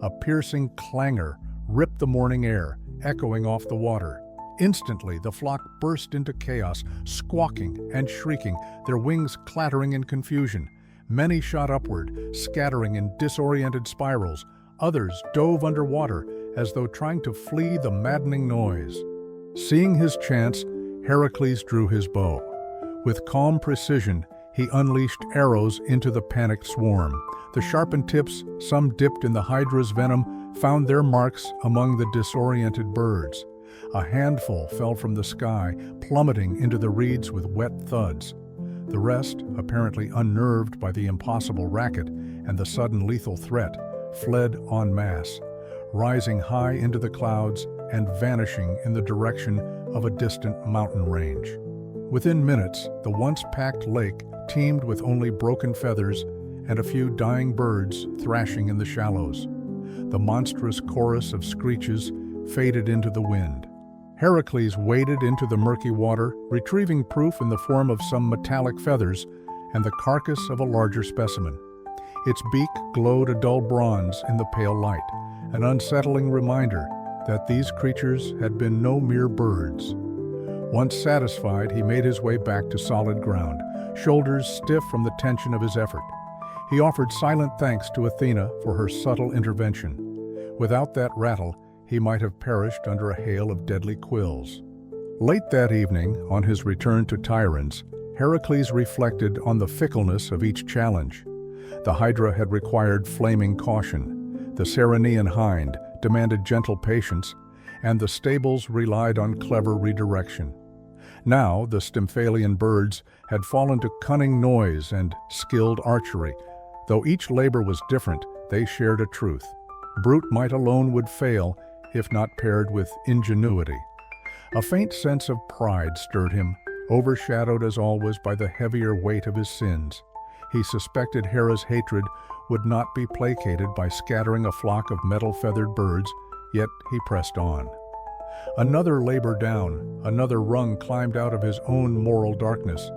A piercing clangor ripped the morning air, echoing off the water. Instantly, the flock burst into chaos, squawking and shrieking, their wings clattering in confusion. Many shot upward, scattering in disoriented spirals. Others dove underwater, as though trying to flee the maddening noise. Seeing his chance, Heracles drew his bow. With calm precision, he unleashed arrows into the panicked swarm. The sharpened tips, some dipped in the hydra's venom, found their marks among the disoriented birds. A handful fell from the sky, plummeting into the reeds with wet thuds. The rest, apparently unnerved by the impossible racket and the sudden lethal threat, fled en masse, rising high into the clouds and vanishing in the direction of a distant mountain range. Within minutes, the once-packed lake teemed with only broken feathers and a few dying birds thrashing in the shallows. The monstrous chorus of screeches faded into the wind. Heracles waded into the murky water, retrieving proof in the form of some metallic feathers and the carcass of a larger specimen. Its beak glowed a dull bronze in the pale light, an unsettling reminder that these creatures had been no mere birds. Once satisfied, he made his way back to solid ground, shoulders stiff from the tension of his effort. He offered silent thanks to Athena for her subtle intervention. Without that rattle, he might have perished under a hail of deadly quills. Late that evening, on his return to Tiryns, Heracles reflected on the fickleness of each challenge. The Hydra had required flaming caution, the Ceryneian hind demanded gentle patience, and the stables relied on clever redirection. Now, the Stymphalian birds had fallen to cunning noise and skilled archery. Though each labor was different, they shared a truth. Brute might alone would fail, if not paired with ingenuity. A faint sense of pride stirred him, overshadowed as always by the heavier weight of his sins. He suspected Hera's hatred would not be placated by scattering a flock of metal-feathered birds, yet he pressed on. Another labor down, another rung climbed out of his own moral darkness.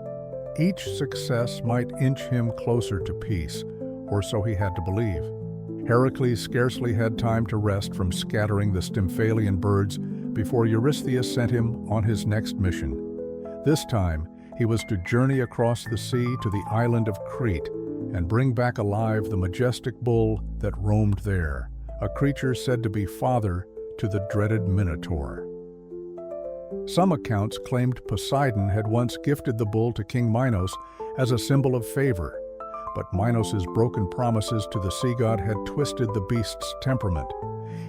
Each success might inch him closer to peace, or so he had to believe. Heracles scarcely had time to rest from scattering the Stymphalian birds before Eurystheus sent him on his next mission. This time, he was to journey across the sea to the island of Crete and bring back alive the majestic bull that roamed there, a creature said to be father to the dreaded Minotaur. Some accounts claimed Poseidon had once gifted the bull to King Minos as a symbol of favor, but Minos's broken promises to the sea god had twisted the beast's temperament.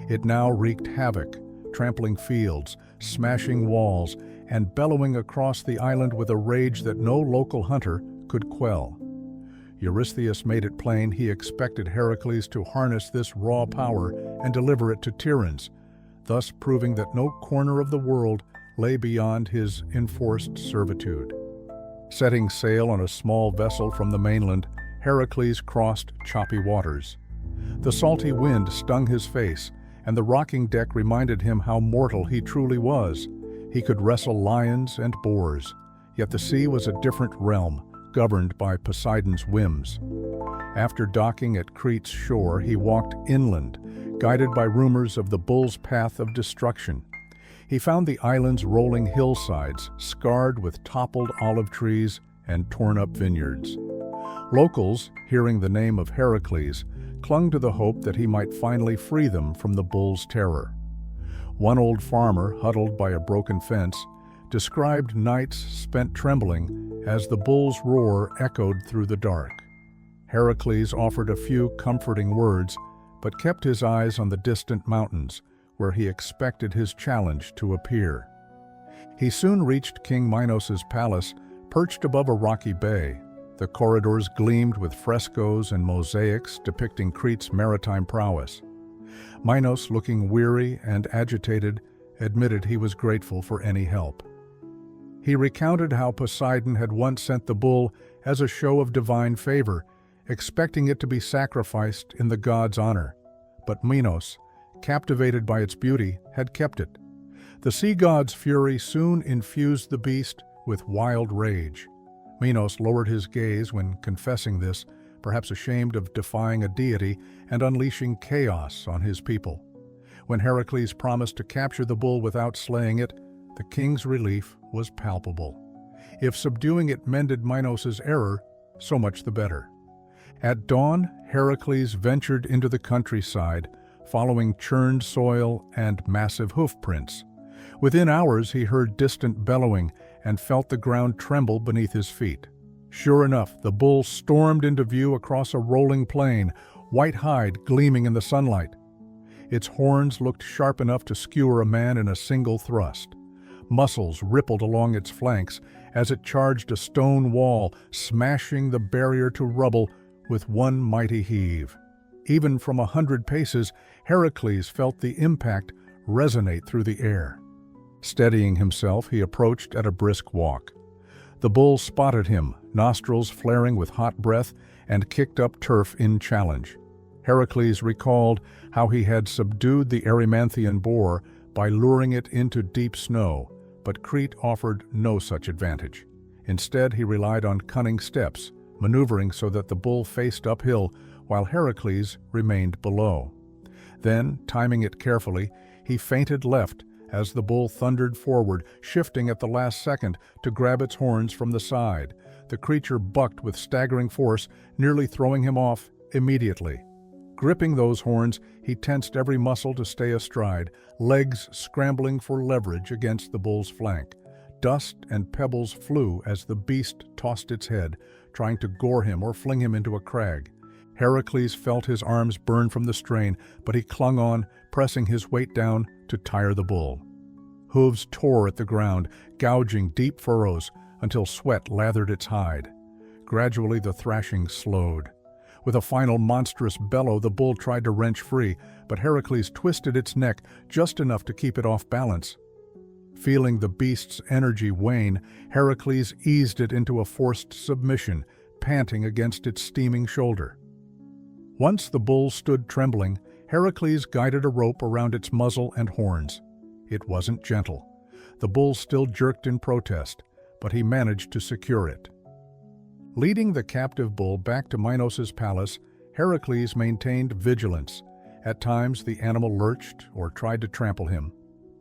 It now wreaked havoc, trampling fields, smashing walls, and bellowing across the island with a rage that no local hunter could quell. Eurystheus made it plain he expected Heracles to harness this raw power and deliver it to Tiryns, thus proving that no corner of the world lay beyond his enforced servitude. Setting sail on a small vessel from the mainland, Heracles crossed choppy waters. The salty wind stung his face, and the rocking deck reminded him how mortal he truly was. He could wrestle lions and boars, yet the sea was a different realm, governed by Poseidon's whims. After docking at Crete's shore, he walked inland, guided by rumors of the bull's path of destruction. He found the island's rolling hillsides, scarred with toppled olive trees and torn-up vineyards. Locals, hearing the name of Heracles, clung to the hope that he might finally free them from the bull's terror. One old farmer, huddled by a broken fence, described nights spent trembling as the bull's roar echoed through the dark. Heracles offered a few comforting words, but kept his eyes on the distant mountains, where he expected his challenge to appear. He soon reached King Minos's palace, perched above a rocky bay. The corridors gleamed with frescoes and mosaics depicting Crete's maritime prowess. Minos, looking weary and agitated, admitted he was grateful for any help. He recounted how Poseidon had once sent the bull as a show of divine favor, expecting it to be sacrificed in the god's honor. But Minos, captivated by its beauty, had kept it. The sea god's fury soon infused the beast with wild rage. Minos lowered his gaze when confessing this, perhaps ashamed of defying a deity and unleashing chaos on his people. When Heracles promised to capture the bull without slaying it, the king's relief was palpable. If subduing it mended Minos's error, so much the better. At dawn, Heracles ventured into the countryside, following churned soil and massive hoofprints. Within hours, he heard distant bellowing and felt the ground tremble beneath his feet. Sure enough, the bull stormed into view across a rolling plain, white hide gleaming in the sunlight. Its horns looked sharp enough to skewer a man in a single thrust. Muscles rippled along its flanks as it charged a stone wall, smashing the barrier to rubble with one mighty heave. Even from 100 paces, Heracles felt the impact resonate through the air. Steadying himself, he approached at a brisk walk. The bull spotted him, nostrils flaring with hot breath, and kicked up turf in challenge. Heracles recalled how he had subdued the Erymanthian boar by luring it into deep snow, but Crete offered no such advantage. Instead, he relied on cunning steps, maneuvering so that the bull faced uphill while Heracles remained below. Then, timing it carefully, he feinted left as the bull thundered forward, shifting at the last second to grab its horns from the side. The creature bucked with staggering force, nearly throwing him off immediately. Gripping those horns, he tensed every muscle to stay astride, legs scrambling for leverage against the bull's flank. Dust and pebbles flew as the beast tossed its head, trying to gore him or fling him into a crag. Heracles felt his arms burn from the strain, but he clung on, pressing his weight down to tire the bull. Hooves tore at the ground, gouging deep furrows until sweat lathered its hide. Gradually the thrashing slowed. With a final monstrous bellow, the bull tried to wrench free, but Heracles twisted its neck just enough to keep it off balance. Feeling the beast's energy wane, Heracles eased it into a forced submission, panting against its steaming shoulder. Once the bull stood trembling, Heracles guided a rope around its muzzle and horns. It wasn't gentle. The bull still jerked in protest, but he managed to secure it. Leading the captive bull back to Minos's palace, Heracles maintained vigilance. At times, the animal lurched or tried to trample him.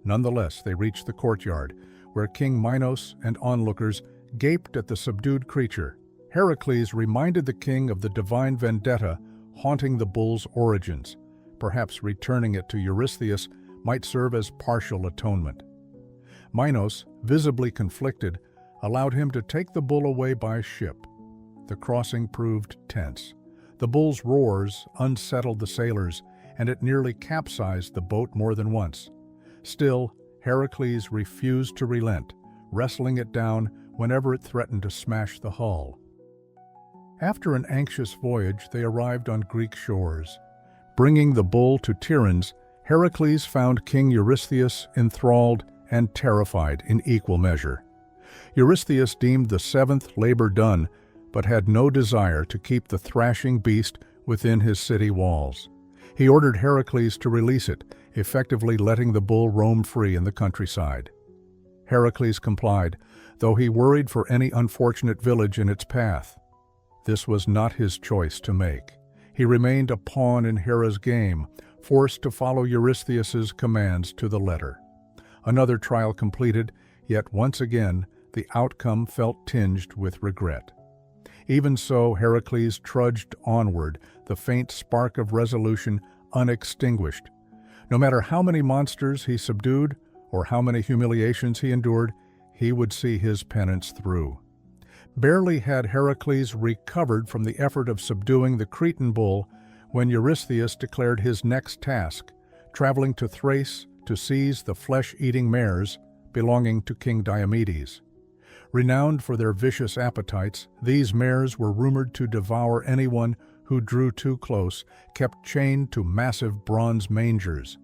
Nonetheless, they reached the courtyard, where King Minos and onlookers gaped at the subdued creature. Heracles reminded the king of the divine vendetta haunting the bull's origins. Perhaps returning it to Eurystheus might serve as partial atonement. Minos, visibly conflicted, allowed him to take the bull away by ship. The crossing proved tense. The bull's roars unsettled the sailors, and it nearly capsized the boat more than once. Still, Heracles refused to relent, wrestling it down whenever it threatened to smash the hull. After an anxious voyage, they arrived on Greek shores. Bringing the bull to Tiryns, Heracles found King Eurystheus enthralled and terrified in equal measure. Eurystheus deemed the seventh labor done, but had no desire to keep the thrashing beast within his city walls. He ordered Heracles to release it, effectively letting the bull roam free in the countryside. Heracles complied, though he worried for any unfortunate village in its path. This was not his choice to make. He remained a pawn in Hera's game, forced to follow Eurystheus's commands to the letter. Another trial completed, yet once again the outcome felt tinged with regret. Even so, Heracles trudged onward, the faint spark of resolution unextinguished. No matter how many monsters he subdued or how many humiliations he endured, he would see his penance through. Barely had Heracles recovered from the effort of subduing the Cretan bull when Eurystheus declared his next task, traveling to Thrace to seize the flesh-eating mares belonging to King Diomedes. Renowned for their vicious appetites, these mares were rumored to devour anyone who drew too close, kept chained to massive bronze mangers.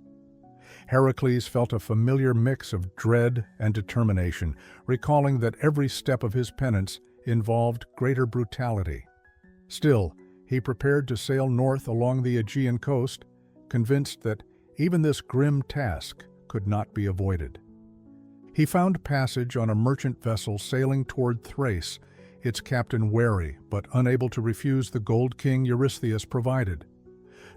Heracles felt a familiar mix of dread and determination, recalling that every step of his penance involved greater brutality. Still, he prepared to sail north along the Aegean coast, convinced that even this grim task could not be avoided. He found passage on a merchant vessel sailing toward Thrace, its captain wary but unable to refuse the gold king Eurystheus provided.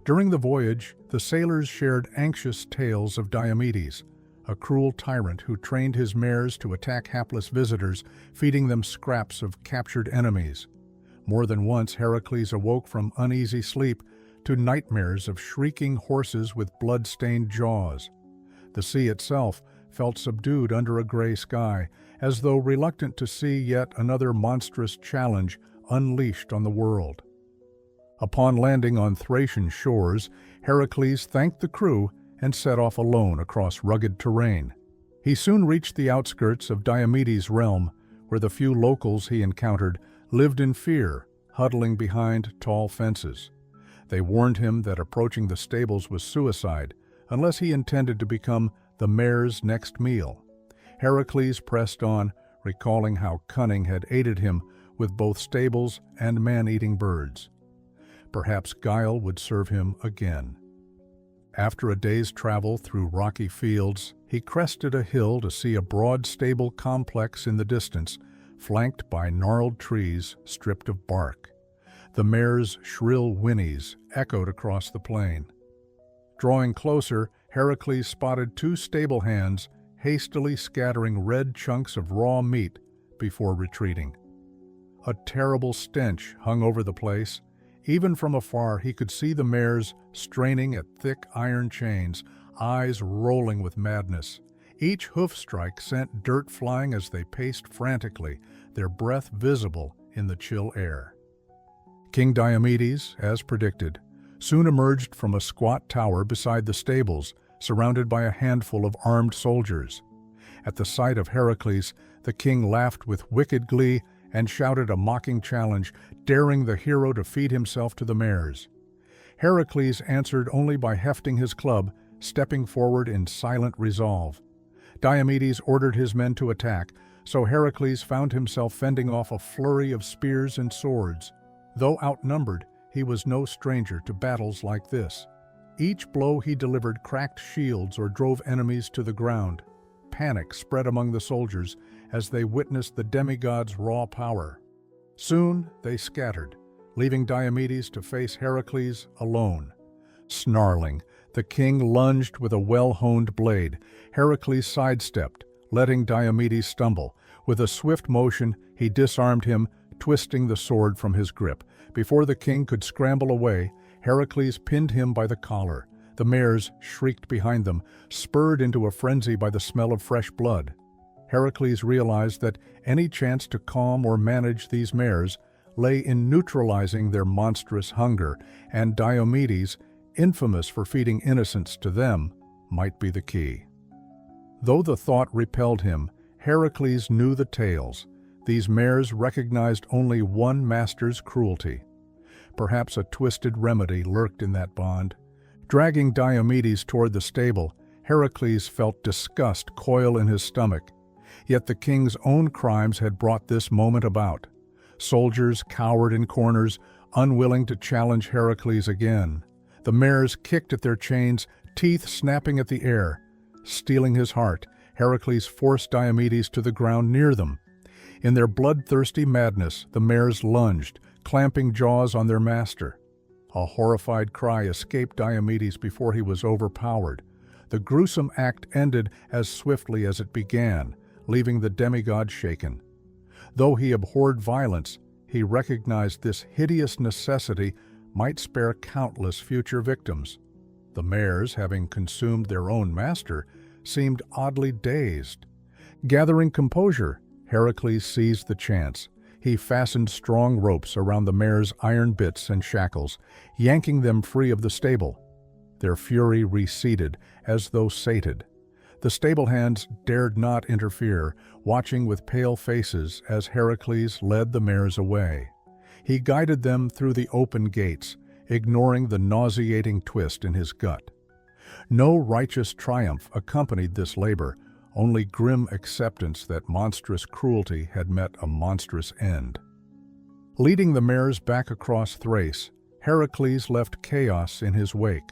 During the voyage, the sailors shared anxious tales of Diomedes, a cruel tyrant who trained his mares to attack hapless visitors, feeding them scraps of captured enemies. More than once, Heracles awoke from uneasy sleep to nightmares of shrieking horses with blood-stained jaws. The sea itself felt subdued under a gray sky, as though reluctant to see yet another monstrous challenge unleashed on the world. Upon landing on Thracian shores, Heracles thanked the crew and set off alone across rugged terrain. He soon reached the outskirts of Diomedes' realm, where the few locals he encountered lived in fear, huddling behind tall fences. They warned him that approaching the stables was suicide, unless he intended to become the mare's next meal. Heracles pressed on, recalling how cunning had aided him with both stables and man-eating birds. Perhaps guile would serve him again. After a day's travel through rocky fields, he crested a hill to see a broad stable complex in the distance, flanked by gnarled trees stripped of bark. The mare's shrill whinnies echoed across the plain. Drawing closer, Heracles spotted two stable hands hastily scattering red chunks of raw meat before retreating. A terrible stench hung over the place. Even from afar, he could see the mares straining at thick iron chains, eyes rolling with madness. Each hoof strike sent dirt flying as they paced frantically, their breath visible in the chill air. King Diomedes, as predicted, soon emerged from a squat tower beside the stables, surrounded by a handful of armed soldiers. At the sight of Heracles, the king laughed with wicked glee and shouted a mocking challenge, daring the hero to feed himself to the mares. Heracles answered only by hefting his club, stepping forward in silent resolve. Diomedes ordered his men to attack, so Heracles found himself fending off a flurry of spears and swords. Though outnumbered, he was no stranger to battles like this. Each blow he delivered cracked shields or drove enemies to the ground. Panic spread among the soldiers as they witnessed the demigod's raw power. Soon they scattered, leaving Diomedes to face Heracles alone. Snarling, the king lunged with a well-honed blade. Heracles sidestepped, letting Diomedes stumble. With a swift motion, he disarmed him, twisting the sword from his grip. Before the king could scramble away, Heracles pinned him by the collar. The mares shrieked behind them, spurred into a frenzy by the smell of fresh blood. Heracles realized that any chance to calm or manage these mares lay in neutralizing their monstrous hunger, and Diomedes, infamous for feeding innocents to them, might be the key. Though the thought repelled him, Heracles knew the tales. These mares recognized only one master's cruelty. Perhaps a twisted remedy lurked in that bond. Dragging Diomedes toward the stable, Heracles felt disgust coil in his stomach. Yet the king's own crimes had brought this moment about. Soldiers cowered in corners, unwilling to challenge Heracles again. The mares kicked at their chains, teeth snapping at the air. Stealing his heart, Heracles forced Diomedes to the ground near them. In their bloodthirsty madness, the mares lunged, clamping jaws on their master. A horrified cry escaped Diomedes before he was overpowered. The gruesome act ended as swiftly as it began, leaving the demigod shaken. Though he abhorred violence, He recognized this hideous necessity might spare countless future victims. The mares, having consumed their own master, seemed oddly dazed. Gathering composure, Heracles seized the chance. He fastened strong ropes around the mares' iron bits and shackles, yanking them free of the stable. Their fury receded, as though sated. The stable hands dared not interfere, watching with pale faces as Heracles led the mares away. He guided them through the open gates, ignoring the nauseating twist in his gut. No righteous triumph accompanied this labor, only grim acceptance that monstrous cruelty had met a monstrous end. Leading the mares back across Thrace, Heracles left chaos in his wake.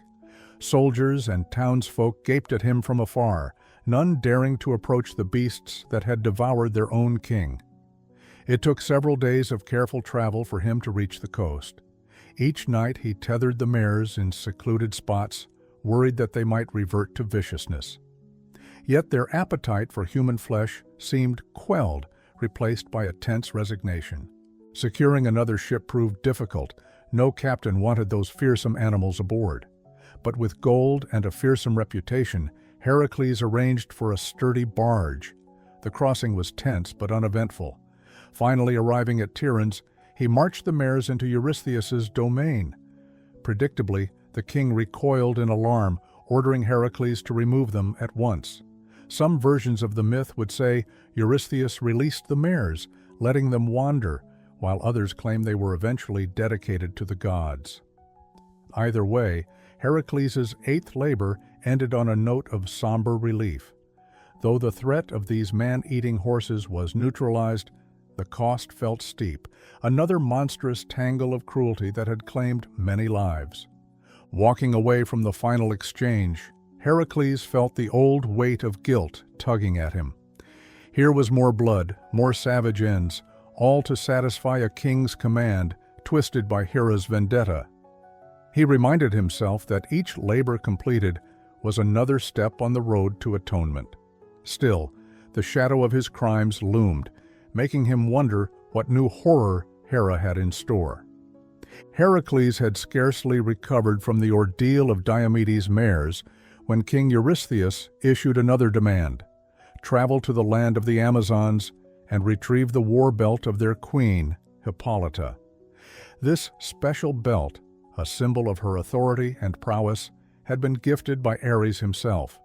Soldiers and townsfolk gaped at him from afar, none daring to approach the beasts that had devoured their own king. It took several days of careful travel for him to reach the coast. Each night he tethered the mares in secluded spots, worried that they might revert to viciousness. Yet their appetite for human flesh seemed quelled, replaced by a tense resignation. Securing another ship proved difficult. No captain wanted those fearsome animals aboard. But with gold and a fearsome reputation, Heracles arranged for a sturdy barge. The crossing was tense but uneventful. Finally arriving at Tiryns, he marched the mares into Eurystheus's domain. Predictably, the king recoiled in alarm, ordering Heracles to remove them at once. Some versions of the myth would say Eurystheus released the mares, letting them wander, while others claim they were eventually dedicated to the gods. Either way, Heracles' eighth labor ended on a note of somber relief. Though the threat of these man-eating horses was neutralized, the cost felt steep, another monstrous tangle of cruelty that had claimed many lives. Walking away from the final exchange, Heracles felt the old weight of guilt tugging at him. Here was more blood, more savage ends, all to satisfy a king's command, twisted by Hera's vendetta. He reminded himself that each labor completed was another step on the road to atonement. Still, the shadow of his crimes loomed, making him wonder what new horror Hera had in store. Heracles had scarcely recovered from the ordeal of Diomedes' mares when King Eurystheus issued another demand: travel to the land of the Amazons and retrieve the war belt of their queen, Hippolyta. This special belt, a symbol of her authority and prowess, had been gifted by Ares himself.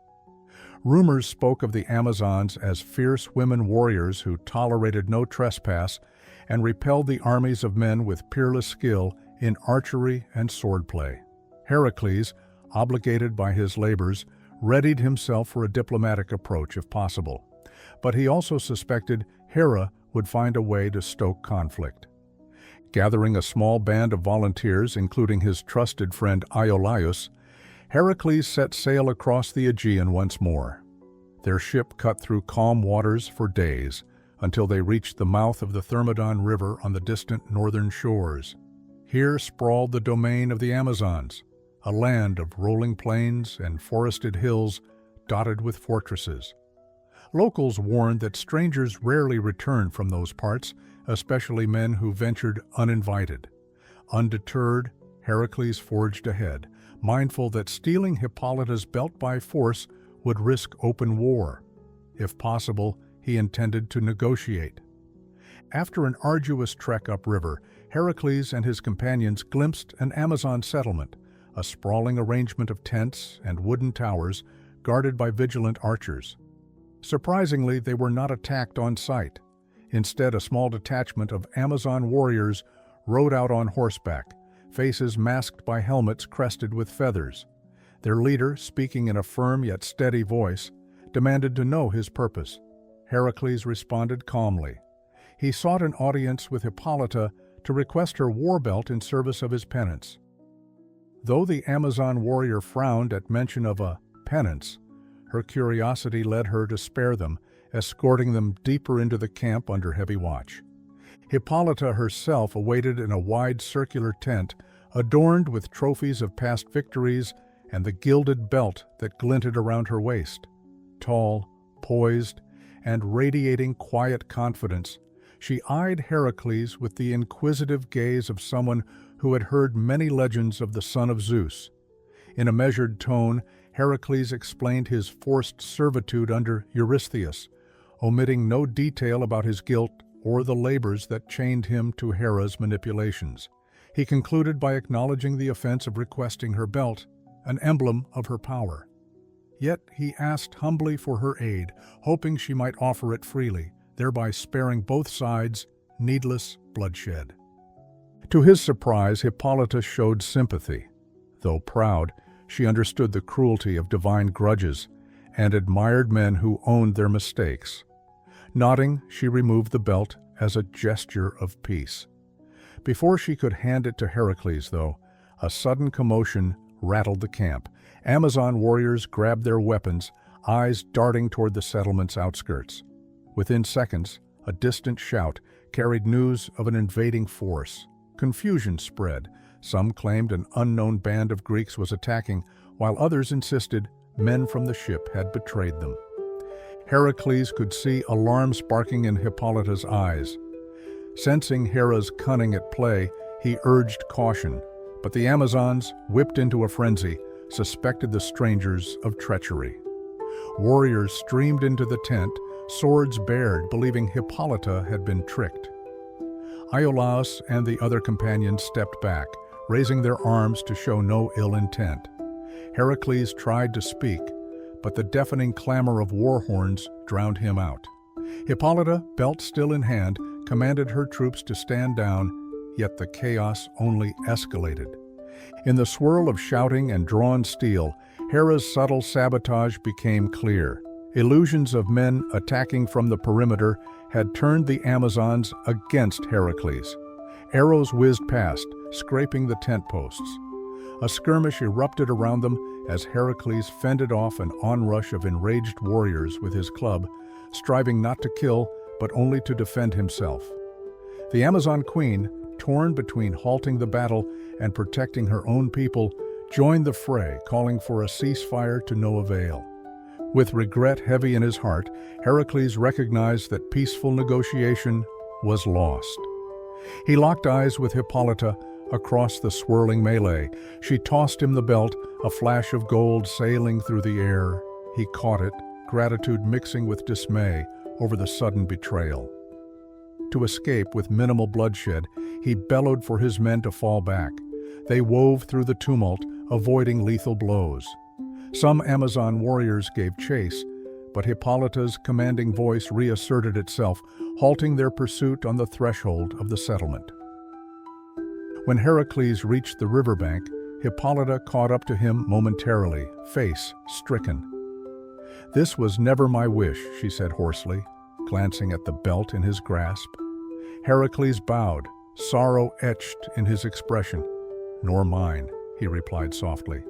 Rumors spoke of the Amazons as fierce women warriors who tolerated no trespass and repelled the armies of men with peerless skill in archery and swordplay. Heracles, obligated by his labors, readied himself for a diplomatic approach if possible. But he also suspected Hera would find a way to stoke conflict. Gathering a small band of volunteers, including his trusted friend Iolaus, Heracles set sail across the Aegean once more. Their ship cut through calm waters for days, until they reached the mouth of the Thermodon River on the distant northern shores. Here sprawled the domain of the Amazons, a land of rolling plains and forested hills dotted with fortresses. Locals warned that strangers rarely returned from those parts, especially men who ventured uninvited. Undeterred, Heracles forged ahead, mindful that stealing Hippolyta's belt by force would risk open war. If possible, he intended to negotiate. After an arduous trek upriver, Heracles and his companions glimpsed an Amazon settlement, a sprawling arrangement of tents and wooden towers guarded by vigilant archers. Surprisingly, they were not attacked on sight. Instead, a small detachment of Amazon warriors rode out on horseback, faces masked by helmets crested with feathers. Their leader, speaking in a firm yet steady voice, demanded to know his purpose. Heracles responded calmly. He sought an audience with Hippolyta to request her war belt in service of his penance. Though the Amazon warrior frowned at mention of a penance, her curiosity led her to spare them, escorting them deeper into the camp under heavy watch. Hippolyta herself awaited in a wide circular tent, adorned with trophies of past victories and the gilded belt that glinted around her waist. Tall, poised, and radiating quiet confidence, She eyed Heracles with the inquisitive gaze of someone who had heard many legends of the son of Zeus. In a measured tone, Heracles explained his forced servitude under Eurystheus, omitting no detail about his guilt or the labors that chained him to Hera's manipulations. He concluded by acknowledging the offense of requesting her belt, an emblem of her power. Yet he asked humbly for her aid, hoping she might offer it freely, thereby sparing both sides needless bloodshed. To his surprise, Hippolyta showed sympathy. Though proud, she understood the cruelty of divine grudges and admired men who owned their mistakes. Nodding, she removed the belt as a gesture of peace. Before she could hand it to Heracles, though, a sudden commotion rattled the camp. Amazon warriors grabbed their weapons, eyes darting toward the settlement's outskirts. Within seconds, a distant shout carried news of an invading force. Confusion spread. Some claimed an unknown band of Greeks was attacking, while others insisted men from the ship had betrayed them. Heracles could see alarm sparking in Hippolyta's eyes. Sensing Hera's cunning at play, he urged caution, but the Amazons, whipped into a frenzy, suspected the strangers of treachery. Warriors streamed into the tent, swords bared, believing Hippolyta had been tricked. Iolaus and the other companions stepped back, raising their arms to show no ill intent. Heracles tried to speak, but the deafening clamor of war horns drowned him out. Hippolyta, belt still in hand, commanded her troops to stand down, yet the chaos only escalated. In the swirl of shouting and drawn steel, Hera's subtle sabotage became clear. Illusions of men attacking from the perimeter had turned the Amazons against Heracles. Arrows whizzed past, scraping the tent posts. A skirmish erupted around them as Heracles fended off an onrush of enraged warriors with his club, striving not to kill, but only to defend himself. The Amazon queen, torn between halting the battle and protecting her own people, joined the fray, calling for a ceasefire to no avail. With regret heavy in his heart, Heracles recognized that peaceful negotiation was lost. He locked eyes with Hippolyta across the swirling melee. She tossed him the belt, a flash of gold sailing through the air. He caught it, gratitude mixing with dismay over the sudden betrayal. To escape with minimal bloodshed, he bellowed for his men to fall back. They wove through the tumult, avoiding lethal blows. Some Amazon warriors gave chase, but Hippolyta's commanding voice reasserted itself, halting their pursuit on the threshold of the settlement. When Heracles reached the riverbank, Hippolyta caught up to him momentarily, face stricken. "This was never my wish," she said hoarsely, glancing at the belt in his grasp. Heracles bowed, sorrow etched in his expression. "Nor mine," he replied softly.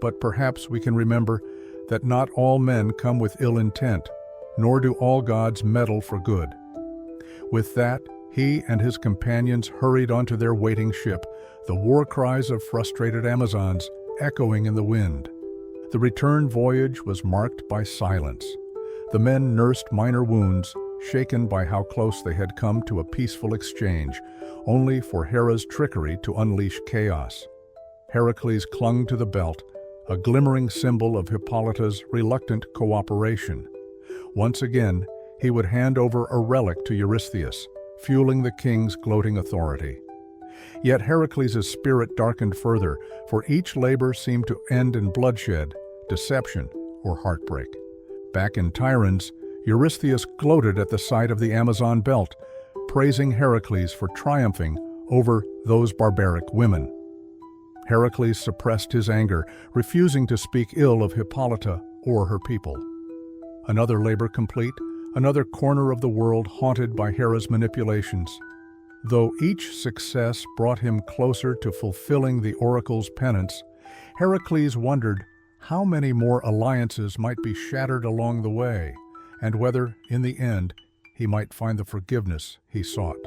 "But perhaps we can remember that not all men come with ill intent, nor do all gods meddle for good." With that, he and his companions hurried onto their waiting ship, the war cries of frustrated Amazons echoing in the wind. The return voyage was marked by silence. The men nursed minor wounds, shaken by how close they had come to a peaceful exchange, only for Hera's trickery to unleash chaos. Heracles clung to the belt, a glimmering symbol of Hippolyta's reluctant cooperation. Once again, he would hand over a relic to Eurystheus, fueling the king's gloating authority. Yet Heracles' spirit darkened further, for each labor seemed to end in bloodshed, deception, or heartbreak. Back in Tiryns, Eurystheus gloated at the sight of the Amazon belt, praising Heracles for triumphing over those barbaric women. Heracles suppressed his anger, refusing to speak ill of Hippolyta or her people. Another labor complete, another corner of the world haunted by Hera's manipulations. Though each success brought him closer to fulfilling the oracle's penance, Heracles wondered how many more alliances might be shattered along the way, and whether, in the end, he might find the forgiveness he sought.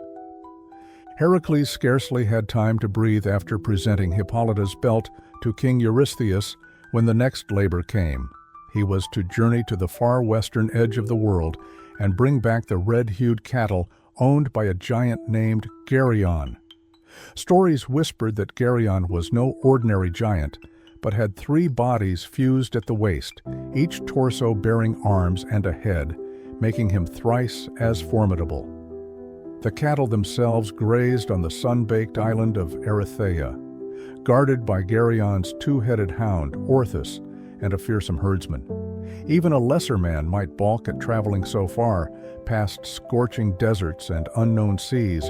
Heracles scarcely had time to breathe after presenting Hippolyta's belt to King Eurystheus when the next labor came. He was to journey to the far western edge of the world and bring back the red-hued cattle owned by a giant named Geryon. Stories whispered that Geryon was no ordinary giant, but had 3 bodies fused at the waist, each torso bearing arms and a head, making him thrice as formidable. The cattle themselves grazed on the sun-baked island of Erytheia, guarded by Geryon's 2-headed hound, Orthus, and a fearsome herdsman. Even a lesser man might balk at traveling so far, past scorching deserts and unknown seas,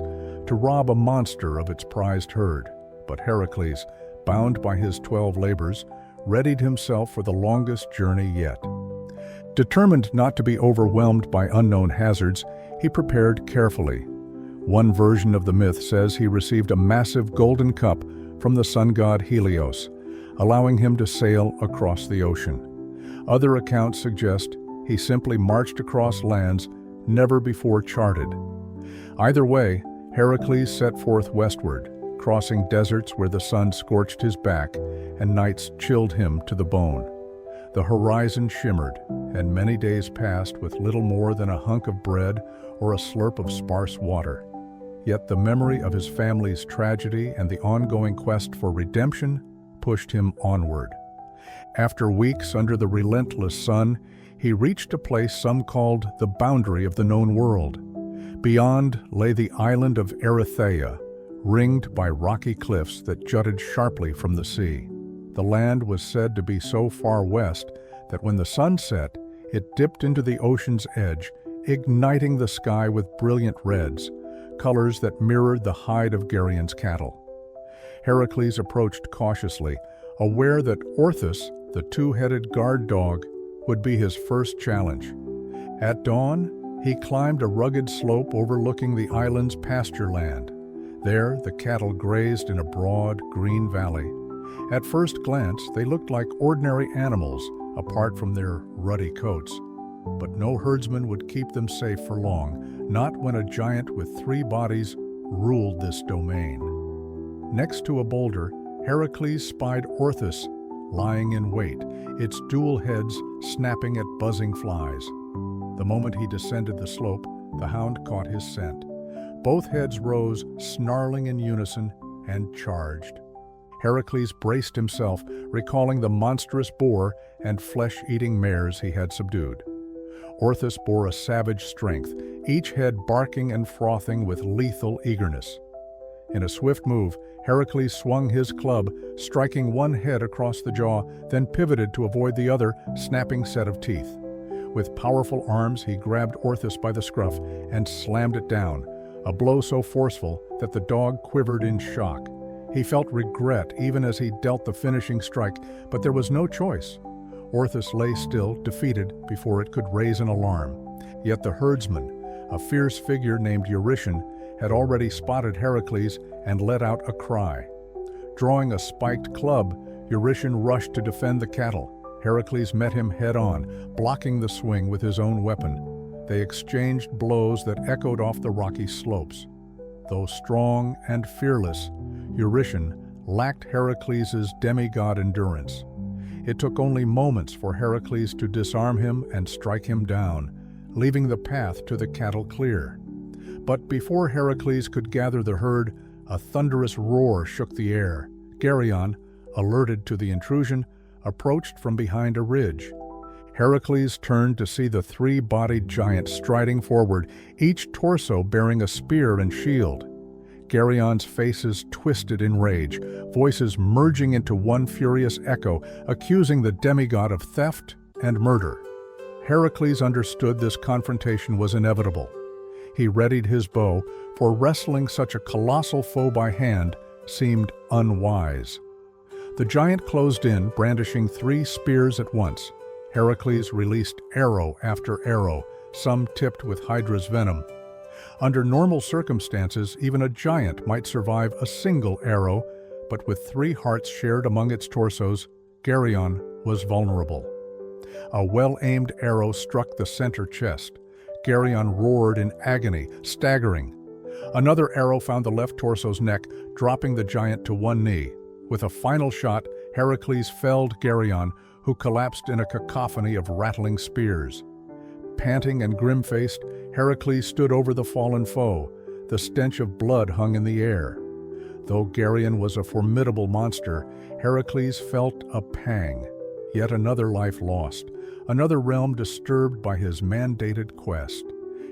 to rob a monster of its prized herd. But Heracles, bound by his 12 labors, readied himself for the longest journey yet. Determined not to be overwhelmed by unknown hazards, he prepared carefully. One version of the myth says he received a massive golden cup from the sun god Helios, allowing him to sail across the ocean. Other accounts suggest he simply marched across lands never before charted. Either way, Heracles set forth westward, crossing deserts where the sun scorched his back and nights chilled him to the bone. The horizon shimmered, and many days passed with little more than a hunk of bread or a slurp of sparse water. Yet the memory of his family's tragedy and the ongoing quest for redemption pushed him onward. After weeks under the relentless sun, he reached a place some called the boundary of the known world. Beyond lay the island of Erytheia, ringed by rocky cliffs that jutted sharply from the sea. The land was said to be so far west that when the sun set, it dipped into the ocean's edge, igniting the sky with brilliant reds, colors that mirrored the hide of Geryon's cattle. Heracles approached cautiously, aware that Orthus, the 2-headed guard dog, would be his first challenge. At dawn, he climbed a rugged slope overlooking the island's pasture land. There, the cattle grazed in a broad, green valley. At first glance, they looked like ordinary animals, apart from their ruddy coats. But no herdsman would keep them safe for long, not when a giant with 3 bodies ruled this domain. Next to a boulder, Heracles spied Orthus lying in wait, its dual heads snapping at buzzing flies. The moment he descended the slope, the hound caught his scent. Both heads rose, snarling in unison, and charged. Heracles braced himself, recalling the monstrous boar and flesh-eating mares he had subdued. Orthus bore a savage strength, each head barking and frothing with lethal eagerness. In a swift move, Heracles swung his club, striking one head across the jaw, then pivoted to avoid the other, snapping set of teeth. With powerful arms, he grabbed Orthus by the scruff and slammed it down, a blow so forceful that the dog quivered in shock. He felt regret even as he dealt the finishing strike, but there was no choice. Orthus lay still, defeated, before it could raise an alarm. Yet the herdsman, a fierce figure named Eurytion, had already spotted Heracles and let out a cry. Drawing a spiked club, Eurytion rushed to defend the cattle. Heracles met him head-on, blocking the swing with his own weapon. They exchanged blows that echoed off the rocky slopes. Though strong and fearless, Eurytion lacked Heracles' demigod endurance. It took only moments for Heracles to disarm him and strike him down, leaving the path to the cattle clear. But before Heracles could gather the herd, a thunderous roar shook the air. Geryon, alerted to the intrusion, approached from behind a ridge. Heracles turned to see the 3-bodied giant striding forward, each torso bearing a spear and shield. Geryon's faces twisted in rage, voices merging into one furious echo, accusing the demigod of theft and murder. Heracles understood this confrontation was inevitable. He readied his bow, for wrestling such a colossal foe by hand seemed unwise. The giant closed in, brandishing 3 spears at once. Heracles released arrow after arrow, some tipped with Hydra's venom. Under normal circumstances, even a giant might survive a single arrow, but with 3 hearts shared among its torsos, Geryon was vulnerable. A well-aimed arrow struck the center chest. Geryon roared in agony, staggering. Another arrow found the left torso's neck, dropping the giant to one knee. With a final shot, Heracles felled Geryon, who collapsed in a cacophony of rattling spears. Panting and grim-faced, Heracles stood over the fallen foe. The stench of blood hung in the air. Though Geryon was a formidable monster, Heracles felt a pang. Yet another life lost, another realm disturbed by his mandated quest.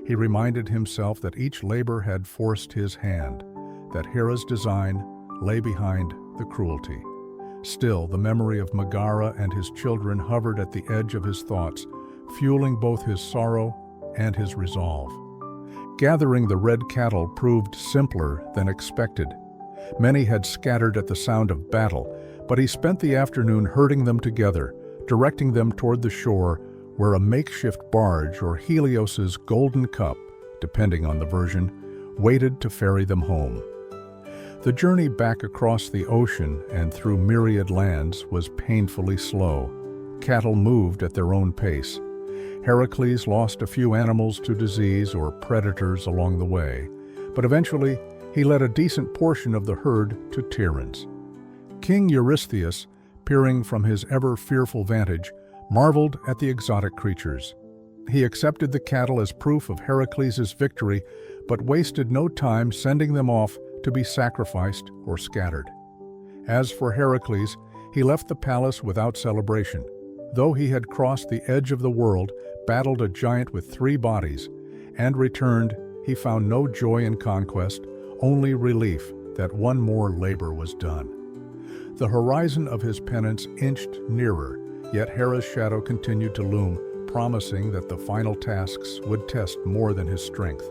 He reminded himself that each labor had forced his hand, that Hera's design lay behind the cruelty. Still, the memory of Megara and his children hovered at the edge of his thoughts, fueling both his sorrow and his resolve. Gathering the red cattle proved simpler than expected. Many had scattered at the sound of battle, but he spent the afternoon herding them together, directing them toward the shore where a makeshift barge or Helios's golden cup, depending on the version, waited to ferry them home. The journey back across the ocean and through myriad lands was painfully slow. Cattle moved at their own pace. Heracles lost a few animals to disease or predators along the way, but eventually he led a decent portion of the herd to Tiryns. King Eurystheus, peering from his ever-fearful vantage, marveled at the exotic creatures. He accepted the cattle as proof of Heracles' victory, but wasted no time sending them off to be sacrificed or scattered. As for Heracles, he left the palace without celebration. Though he had crossed the edge of the world, battled a giant with 3 bodies, and returned, he found no joy in conquest, only relief that one more labor was done. The horizon of his penance inched nearer, yet Hera's shadow continued to loom, promising that the final tasks would test more than his strength.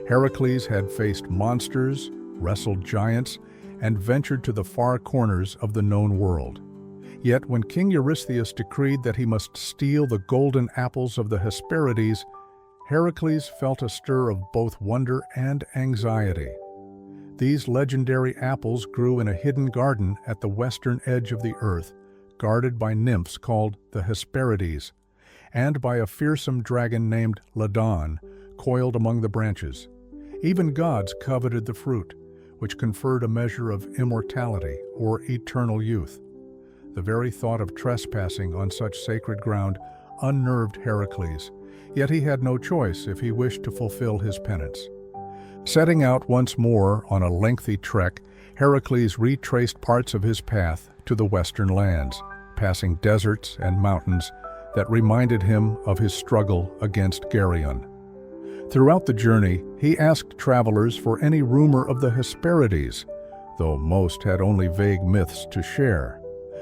Heracles had faced monsters, wrestled giants, and ventured to the far corners of the known world. Yet when King Eurystheus decreed that he must steal the golden apples of the Hesperides, Heracles felt a stir of both wonder and anxiety. These legendary apples grew in a hidden garden at the western edge of the earth, guarded by nymphs called the Hesperides, and by a fearsome dragon named Ladon, coiled among the branches. Even gods coveted the fruit, which conferred a measure of immortality or eternal youth. The very thought of trespassing on such sacred ground unnerved Heracles, yet he had no choice if he wished to fulfill his penance. Setting out once more on a lengthy trek, Heracles retraced parts of his path to the western lands, passing deserts and mountains that reminded him of his struggle against Geryon. Throughout the journey, he asked travelers for any rumor of the Hesperides, though most had only vague myths to share.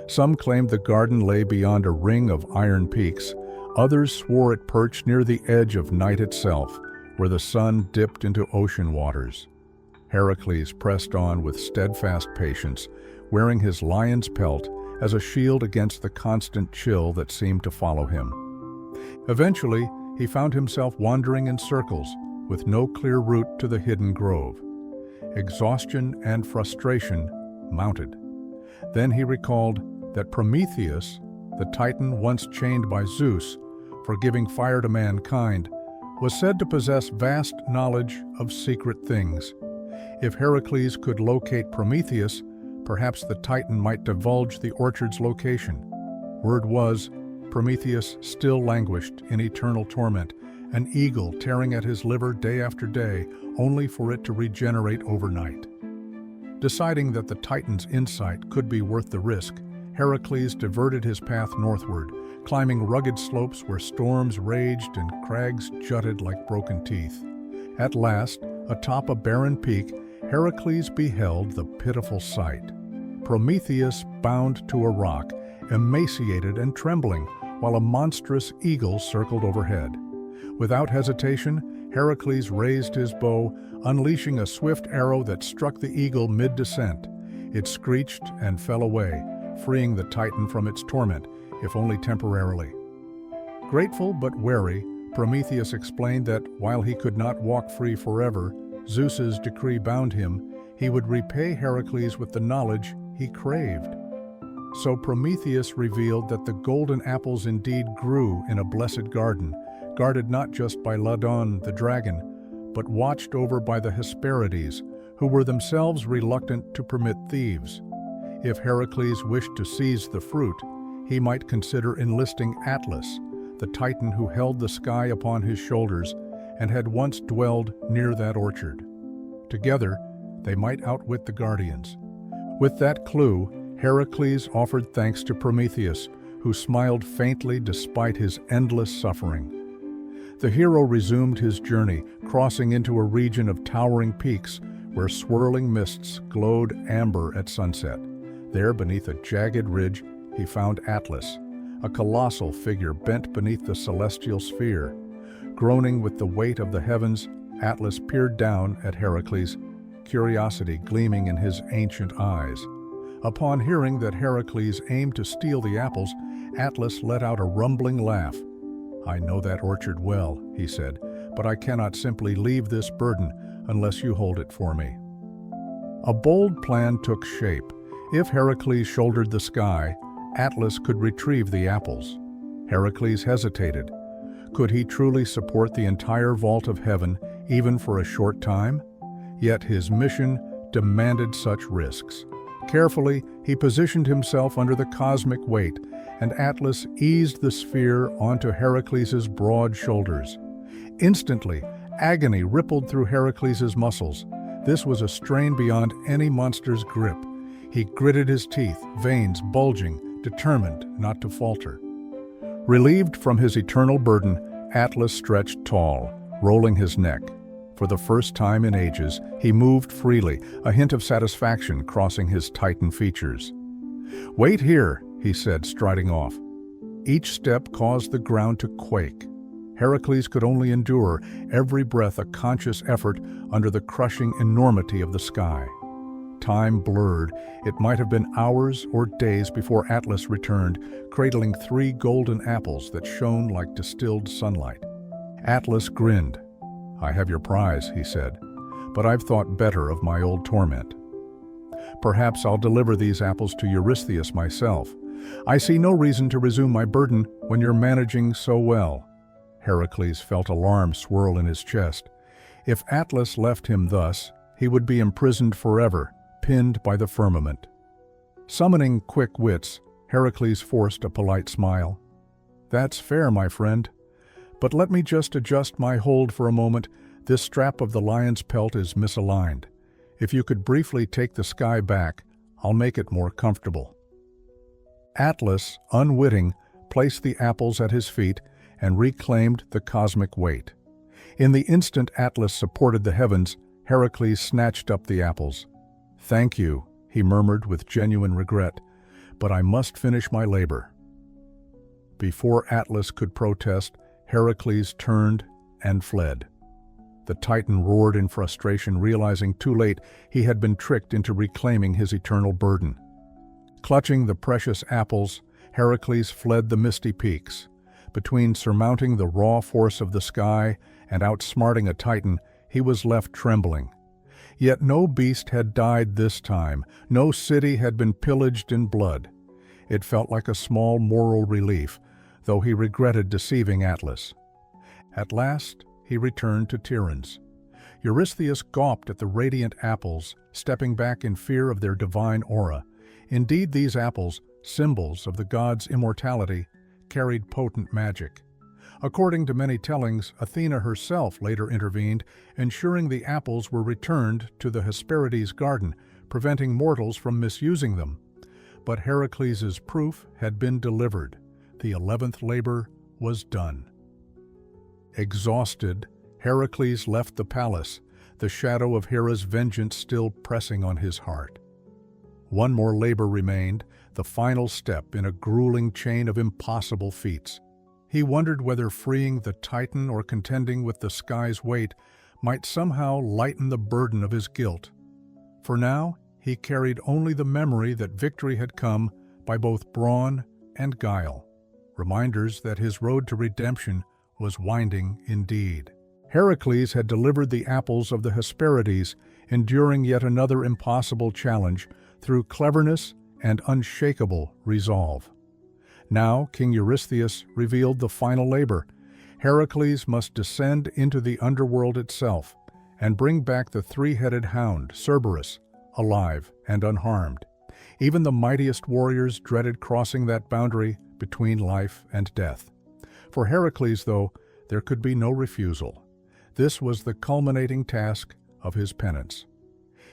Some claimed the garden lay beyond a ring of iron peaks. Others swore it perched near the edge of night itself, where the sun dipped into ocean waters. Heracles pressed on with steadfast patience, wearing his lion's pelt as a shield against the constant chill that seemed to follow him. Eventually, he found himself wandering in circles, with no clear route to the hidden grove. Exhaustion and frustration mounted. Then he recalled that Prometheus, the Titan once chained by Zeus for giving fire to mankind, was said to possess vast knowledge of secret things. If Heracles could locate Prometheus, perhaps the Titan might divulge the orchard's location. Word was, Prometheus still languished in eternal torment, an eagle tearing at his liver day after day, only for it to regenerate overnight. Deciding that the Titan's insight could be worth the risk, Heracles diverted his path northward, climbing rugged slopes where storms raged and crags jutted like broken teeth. At last, atop a barren peak, Heracles beheld the pitiful sight. Prometheus bound to a rock, emaciated and trembling, while a monstrous eagle circled overhead. Without hesitation, Heracles raised his bow, unleashing a swift arrow that struck the eagle mid-descent. It screeched and fell away, freeing the Titan from its torment, if only temporarily. Grateful but wary, Prometheus explained that while he could not walk free forever, Zeus's decree bound him, he would repay Heracles with the knowledge he craved. So Prometheus revealed that the golden apples indeed grew in a blessed garden, guarded not just by Ladon the dragon, but watched over by the Hesperides, who were themselves reluctant to permit thieves. If Heracles wished to seize the fruit, he might consider enlisting Atlas, the Titan who held the sky upon his shoulders, and had once dwelled near that orchard. Together, they might outwit the guardians. With that clue, Heracles offered thanks to Prometheus, who smiled faintly despite his endless suffering. The hero resumed his journey, crossing into a region of towering peaks where swirling mists glowed amber at sunset. There, beneath a jagged ridge, he found Atlas, a colossal figure bent beneath the celestial sphere. Groaning with the weight of the heavens, Atlas peered down at Heracles, curiosity gleaming in his ancient eyes. Upon hearing that Heracles aimed to steal the apples, Atlas let out a rumbling laugh. "I know that orchard well," he said, "but I cannot simply leave this burden unless you hold it for me." A bold plan took shape. If Heracles shouldered the sky, Atlas could retrieve the apples. Heracles hesitated. Could he truly support the entire vault of heaven, even for a short time? Yet his mission demanded such risks. Carefully, he positioned himself under the cosmic weight, and Atlas eased the sphere onto Heracles' broad shoulders. Instantly, agony rippled through Heracles' muscles. This was a strain beyond any monster's grip. He gritted his teeth, veins bulging, determined not to falter. Relieved from his eternal burden, Atlas stretched tall, rolling his neck. For the first time in ages, he moved freely, a hint of satisfaction crossing his Titan features. "Wait here," he said, striding off. Each step caused the ground to quake. Heracles could only endure, every breath a conscious effort under the crushing enormity of the sky. Time blurred. It might have been hours or days before Atlas returned, cradling 3 golden apples that shone like distilled sunlight. Atlas grinned. "I have your prize," he said, "but I've thought better of my old torment. Perhaps I'll deliver these apples to Eurystheus myself. I see no reason to resume my burden when you're managing so well." Heracles felt alarm swirl in his chest. If Atlas left him thus, he would be imprisoned forever, pinned by the firmament. Summoning quick wits, Heracles forced a polite smile. "That's fair, my friend. But let me just adjust my hold for a moment. This strap of the lion's pelt is misaligned. If you could briefly take the sky back, I'll make it more comfortable." Atlas, unwitting, placed the apples at his feet and reclaimed the cosmic weight. In the instant Atlas supported the heavens, Heracles snatched up the apples. "Thank you," he murmured with genuine regret, "but I must finish my labor." Before Atlas could protest, Heracles turned and fled. The Titan roared in frustration, realizing too late he had been tricked into reclaiming his eternal burden. Clutching the precious apples, Heracles fled the misty peaks. Between surmounting the raw force of the sky and outsmarting a Titan, he was left trembling. Yet no beast had died this time, no city had been pillaged in blood. It felt like a small moral relief, though he regretted deceiving Atlas. At last, he returned to Tiryns. Eurystheus gawped at the radiant apples, stepping back in fear of their divine aura. Indeed, these apples, symbols of the gods' immortality, carried potent magic. According to many tellings, Athena herself later intervened, ensuring the apples were returned to the Hesperides garden, preventing mortals from misusing them. But Heracles' proof had been delivered. The 11th labor was done. Exhausted, Heracles left the palace, the shadow of Hera's vengeance still pressing on his heart. One more labor remained, the final step in a grueling chain of impossible feats. He wondered whether freeing the Titan or contending with the sky's weight might somehow lighten the burden of his guilt. For now, he carried only the memory that victory had come by both brawn and guile, reminders that his road to redemption was winding indeed. Heracles had delivered the apples of the Hesperides, enduring yet another impossible challenge through cleverness and unshakable resolve. Now King Eurystheus revealed the final labor. Heracles must descend into the underworld itself and bring back the 3-headed hound, Cerberus, alive and unharmed. Even the mightiest warriors dreaded crossing that boundary between life and death. For Heracles, though, there could be no refusal. This was the culminating task of his penance.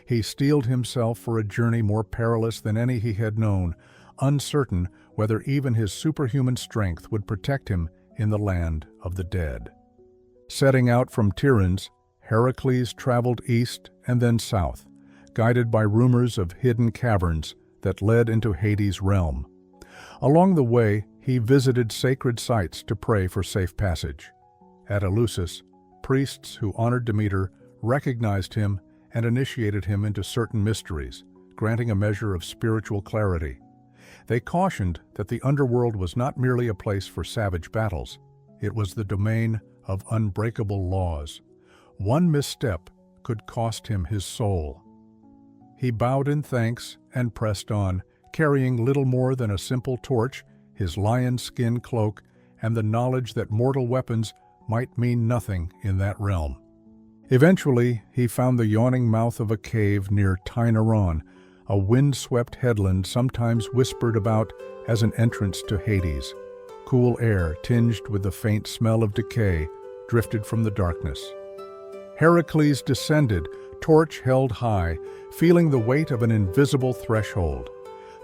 He steeled himself for a journey more perilous than any he had known, uncertain whether even his superhuman strength would protect him in the land of the dead. Setting out from Tiryns, Heracles traveled east and then south, guided by rumors of hidden caverns that led into Hades' realm. Along the way, he visited sacred sites to pray for safe passage. At Eleusis, priests who honored Demeter recognized him and initiated him into certain mysteries, granting a measure of spiritual clarity. They cautioned that the underworld was not merely a place for savage battles. It was the domain of unbreakable laws. One misstep could cost him his soul. He bowed in thanks and pressed on, carrying little more than a simple torch, his lion skin cloak, and the knowledge that mortal weapons might mean nothing in that realm. Eventually, he found the yawning mouth of a cave near Tyneron, a wind-swept headland sometimes whispered about as an entrance to Hades. Cool air, tinged with the faint smell of decay, drifted from the darkness. Heracles descended, torch held high, feeling the weight of an invisible threshold.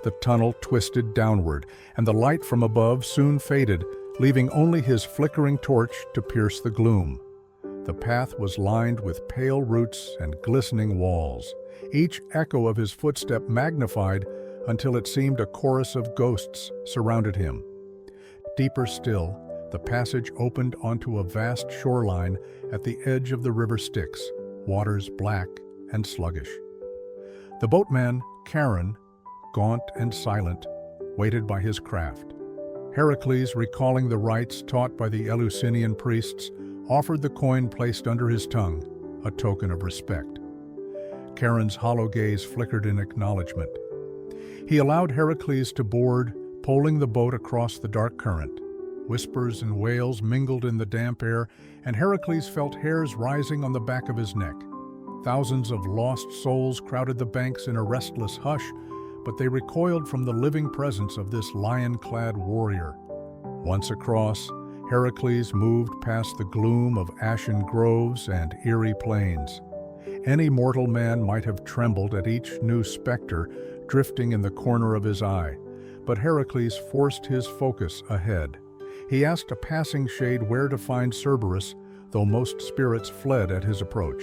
The tunnel twisted downward, and the light from above soon faded, leaving only his flickering torch to pierce the gloom. The path was lined with pale roots and glistening walls, each echo of his footstep magnified until it seemed a chorus of ghosts surrounded him. Deeper still, the passage opened onto a vast shoreline at the edge of the river Styx, waters black and sluggish. The boatman, Charon, gaunt and silent, waited by his craft. Heracles, recalling the rites taught by the Eleusinian priests, offered the coin placed under his tongue, a token of respect. Charon's hollow gaze flickered in acknowledgement. He allowed Heracles to board, poling the boat across the dark current. Whispers and wails mingled in the damp air, and Heracles felt hairs rising on the back of his neck. Thousands of lost souls crowded the banks in a restless hush, but they recoiled from the living presence of this lion-clad warrior. Once across, Heracles moved past the gloom of ashen groves and eerie plains. Any mortal man might have trembled at each new specter drifting in the corner of his eye, but Heracles forced his focus ahead. He asked a passing shade where to find Cerberus, though most spirits fled at his approach.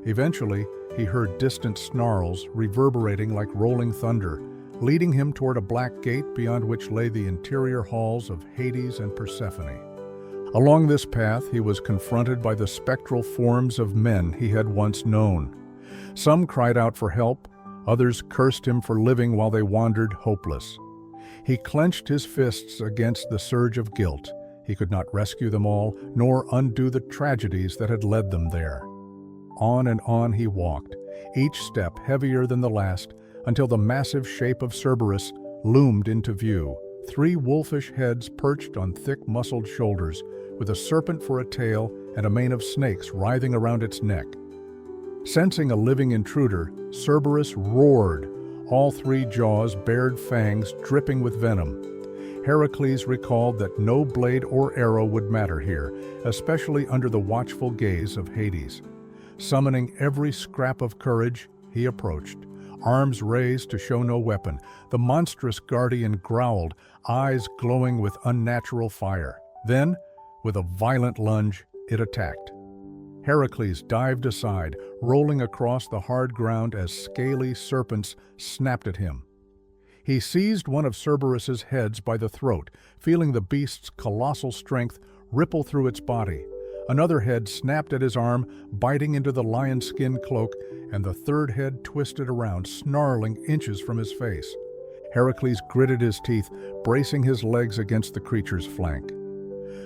Eventually, he heard distant snarls reverberating like rolling thunder, leading him toward a black gate beyond which lay the interior halls of Hades and Persephone. Along this path, he was confronted by the spectral forms of men he had once known. Some cried out for help, others cursed him for living while they wandered hopeless. He clenched his fists against the surge of guilt. He could not rescue them all, nor undo the tragedies that had led them there. On and on he walked, each step heavier than the last, until the massive shape of Cerberus loomed into view. 3 wolfish heads perched on thick, muscled shoulders, with a serpent for a tail and a mane of snakes writhing around its neck. Sensing a living intruder, Cerberus roared, all 3 jaws bared fangs dripping with venom. Heracles recalled that no blade or arrow would matter here, especially under the watchful gaze of Hades. Summoning every scrap of courage, he approached. Arms raised to show no weapon, the monstrous guardian growled, eyes glowing with unnatural fire. Then, with a violent lunge, it attacked. Heracles dived aside, rolling across the hard ground as scaly serpents snapped at him. He seized one of Cerberus's heads by the throat, feeling the beast's colossal strength ripple through its body. Another head snapped at his arm, biting into the lion skin cloak, and the third head twisted around, snarling inches from his face. Heracles gritted his teeth, bracing his legs against the creature's flank.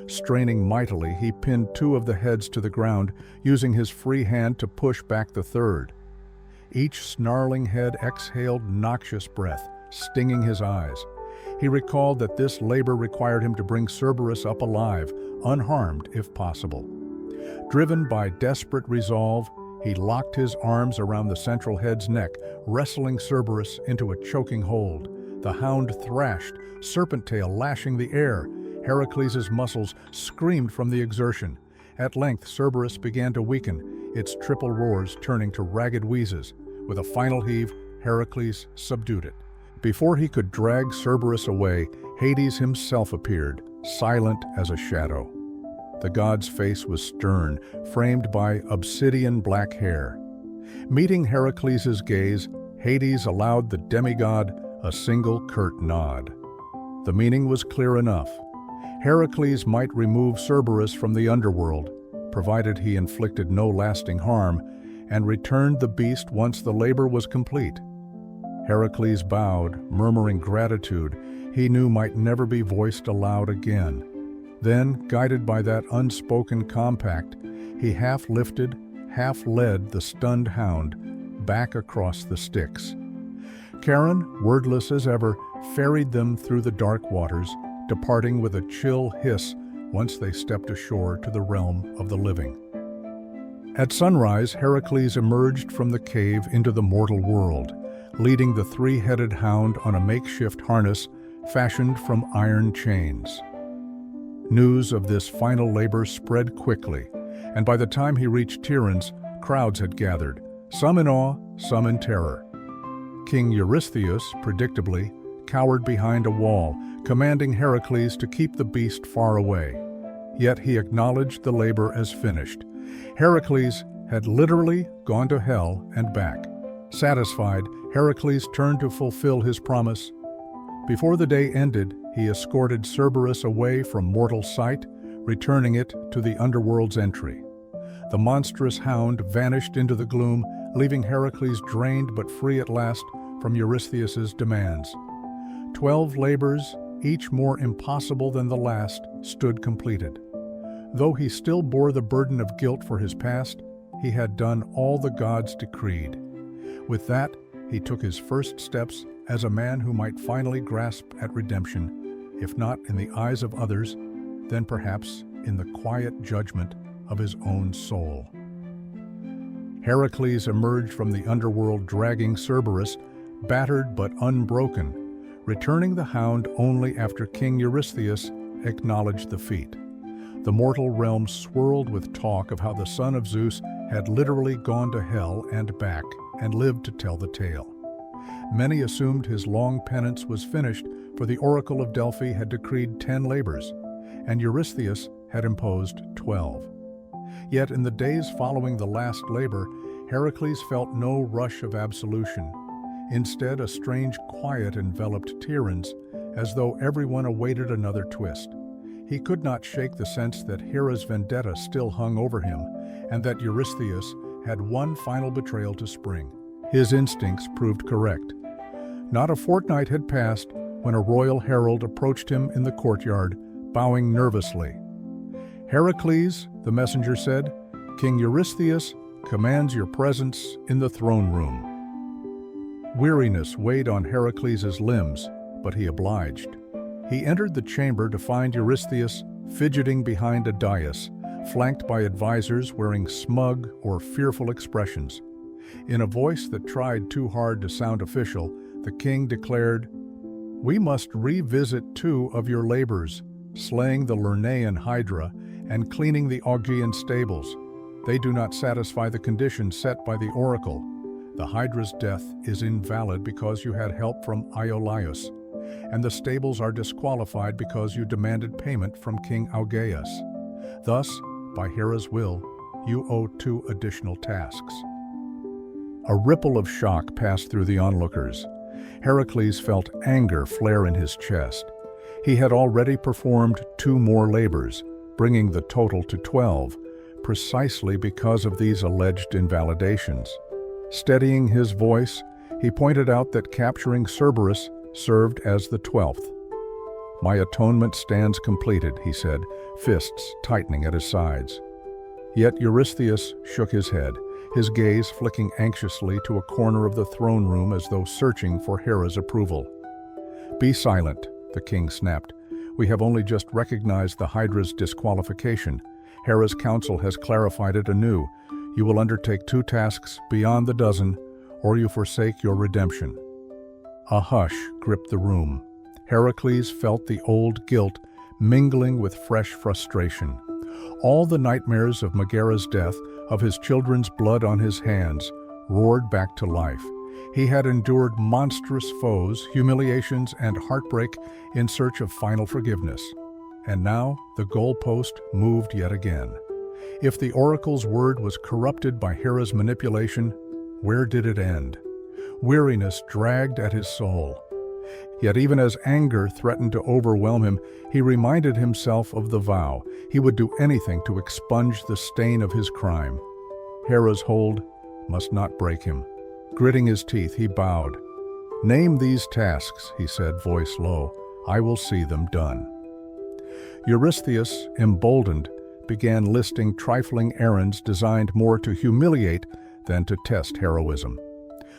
Straining mightily, he pinned 2 of the heads to the ground, using his free hand to push back the third. Each snarling head exhaled noxious breath, stinging his eyes. He recalled that this labor required him to bring Cerberus up alive, unharmed if possible. Driven by desperate resolve, he locked his arms around the central head's neck, wrestling Cerberus into a choking hold. The hound thrashed, serpent tail lashing the air. Heracles' muscles screamed from the exertion. At length, Cerberus began to weaken, its triple roars turning to ragged wheezes. With a final heave, Heracles subdued it. Before he could drag Cerberus away, Hades himself appeared, silent as a shadow. The god's face was stern, framed by obsidian black hair. Meeting Heracles' gaze, Hades allowed the demigod a single curt nod. The meaning was clear enough. Heracles might remove Cerberus from the underworld, provided he inflicted no lasting harm, and returned the beast once the labor was complete. Heracles bowed, murmuring gratitude he knew might never be voiced aloud again. Then, guided by that unspoken compact, he half lifted, half led the stunned hound back across the Styx. Charon, wordless as ever, ferried them through the dark waters, departing with a chill hiss once they stepped ashore to the realm of the living. At sunrise, Heracles emerged from the cave into the mortal world, leading the three-headed hound on a makeshift harness fashioned from iron chains. News of this final labor spread quickly, and by the time he reached Tiryns, crowds had gathered, some in awe, some in terror. King Eurystheus, predictably, cowered behind a wall, commanding Heracles to keep the beast far away. Yet he acknowledged the labor as finished. Heracles had literally gone to hell and back. Satisfied, Heracles turned to fulfill his promise. Before the day ended, he escorted Cerberus away from mortal sight, returning it to the underworld's entry. The monstrous hound vanished into the gloom, leaving Heracles drained but free at last from Eurystheus's demands. 12 labors, each more impossible than the last, stood completed. Though he still bore the burden of guilt for his past, he had done all the gods decreed. With that, he took his first steps as a man who might finally grasp at redemption, if not in the eyes of others, then perhaps in the quiet judgment of his own soul. Heracles emerged from the underworld dragging Cerberus, battered but unbroken, returning the hound only after King Eurystheus acknowledged the feat. The mortal realm swirled with talk of how the son of Zeus had literally gone to hell and back and lived to tell the tale. Many assumed his long penance was finished, for the oracle of Delphi had decreed 10 labors, and Eurystheus had imposed 12. Yet in the days following the last labor, Heracles felt no rush of absolution. Instead, a strange quiet enveloped Tiryns, as though everyone awaited another twist. He could not shake the sense that Hera's vendetta still hung over him, and that Eurystheus had one final betrayal to spring. His instincts proved correct. Not a fortnight had passed when a royal herald approached him in the courtyard, bowing nervously. "Heracles," the messenger said, "King Eurystheus commands your presence in the throne room." Weariness weighed on Heracles' limbs, but he obliged. He entered the chamber to find Eurystheus fidgeting behind a dais, flanked by advisors wearing smug or fearful expressions. In a voice that tried too hard to sound official, the king declared, "We must revisit 2 of your labors, slaying the Lernaean Hydra and cleaning the Augean stables. They do not satisfy the conditions set by the oracle. The Hydra's death is invalid because you had help from Iolaus, and the stables are disqualified because you demanded payment from King Augeas. Thus, by Hera's will, you owe 2 additional tasks." A ripple of shock passed through the onlookers. Heracles felt anger flare in his chest. He had already performed 2 more labors, bringing the total to 12, precisely because of these alleged invalidations. Steadying his voice, he pointed out that capturing Cerberus served as the 12th. "My atonement stands completed," he said, fists tightening at his sides. Yet Eurystheus shook his head, his gaze flicking anxiously to a corner of the throne room as though searching for Hera's approval. "Be silent," the king snapped. "We have only just recognized the Hydra's disqualification. Hera's council has clarified it anew. You will undertake 2 tasks beyond the dozen, or you forsake your redemption." A hush gripped the room. Heracles felt the old guilt mingling with fresh frustration. All the nightmares of Megaera's death, of his children's blood on his hands, roared back to life. He had endured monstrous foes, humiliations, and heartbreak in search of final forgiveness. And now the goalpost moved yet again. If the oracle's word was corrupted by Hera's manipulation, where did it end? Weariness dragged at his soul. Yet even as anger threatened to overwhelm him, he reminded himself of the vow. He would do anything to expunge the stain of his crime. Hera's hold must not break him. Gritting his teeth, he bowed. "Name these tasks," he said, voice low. "I will see them done." Eurystheus, emboldened, began listing trifling errands designed more to humiliate than to test heroism.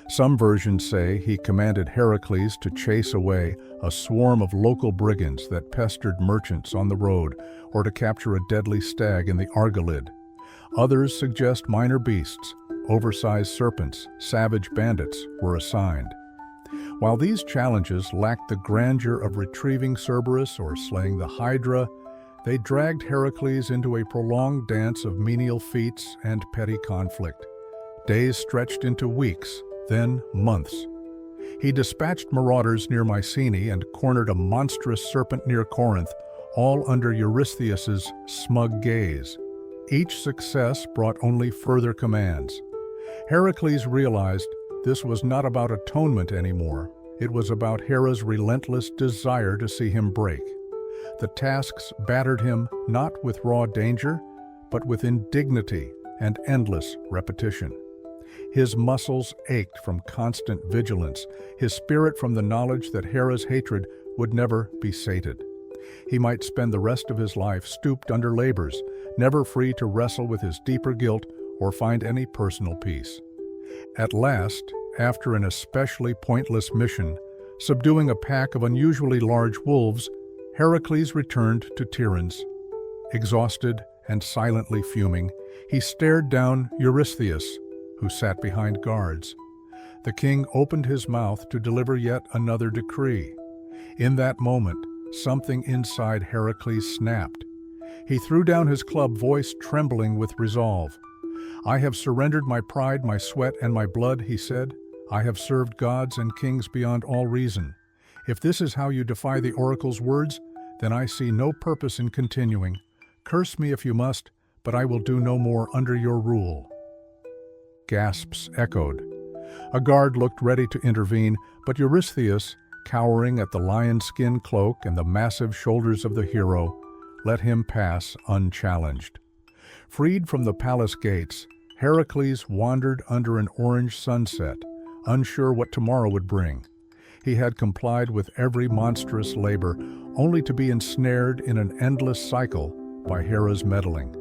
Some versions say he commanded Heracles to chase away a swarm of local brigands that pestered merchants on the road, or to capture a deadly stag in the Argolid. Others suggest minor beasts, oversized serpents, savage bandits, were assigned. While these challenges lacked the grandeur of retrieving Cerberus or slaying the Hydra, they dragged Heracles into a prolonged dance of menial feats and petty conflict. Days stretched into weeks, then months. He dispatched marauders near Mycenae and cornered a monstrous serpent near Corinth, all under Eurystheus's smug gaze. Each success brought only further commands. Heracles realized this was not about atonement anymore. It was about Hera's relentless desire to see him break. The tasks battered him not with raw danger, but with indignity and endless repetition. His muscles ached from constant vigilance, his spirit from the knowledge that Hera's hatred would never be sated. He might spend the rest of his life stooped under labors, never free to wrestle with his deeper guilt or find any personal peace. At last, after an especially pointless mission, subduing a pack of unusually large wolves, Heracles returned to Tiryns. Exhausted and silently fuming, he stared down Eurystheus, who sat behind guards. The king opened his mouth to deliver yet another decree. In that moment, something inside Heracles snapped. He threw down his club, voice trembling with resolve. "I have surrendered my pride, my sweat, and my blood," he said. "I have served gods and kings beyond all reason. If this is how you defy the oracle's words, then I see no purpose in continuing. Curse me if you must, but I will do no more under your rule." Gasps echoed. A guard looked ready to intervene, but Eurystheus, cowering at the lion-skin cloak and the massive shoulders of the hero, let him pass unchallenged. Freed from the palace gates, Heracles wandered under an orange sunset, unsure what tomorrow would bring. He had complied with every monstrous labor, only to be ensnared in an endless cycle by Hera's meddling.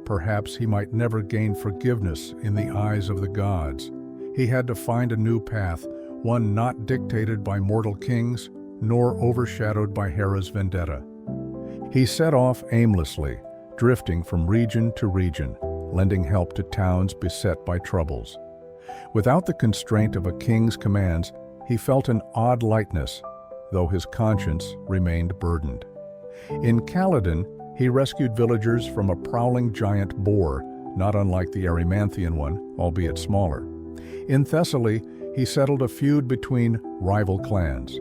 Perhaps he might never gain forgiveness in the eyes of the gods. He had to find a new path, one not dictated by mortal kings, nor overshadowed by Hera's vendetta. He set off aimlessly, drifting from region to region, lending help to towns beset by troubles. Without the constraint of a king's commands, he felt an odd lightness, though his conscience remained burdened. In Caledon, he rescued villagers from a prowling giant boar, not unlike the Erymanthian one, albeit smaller. In Thessaly, he settled a feud between rival clans.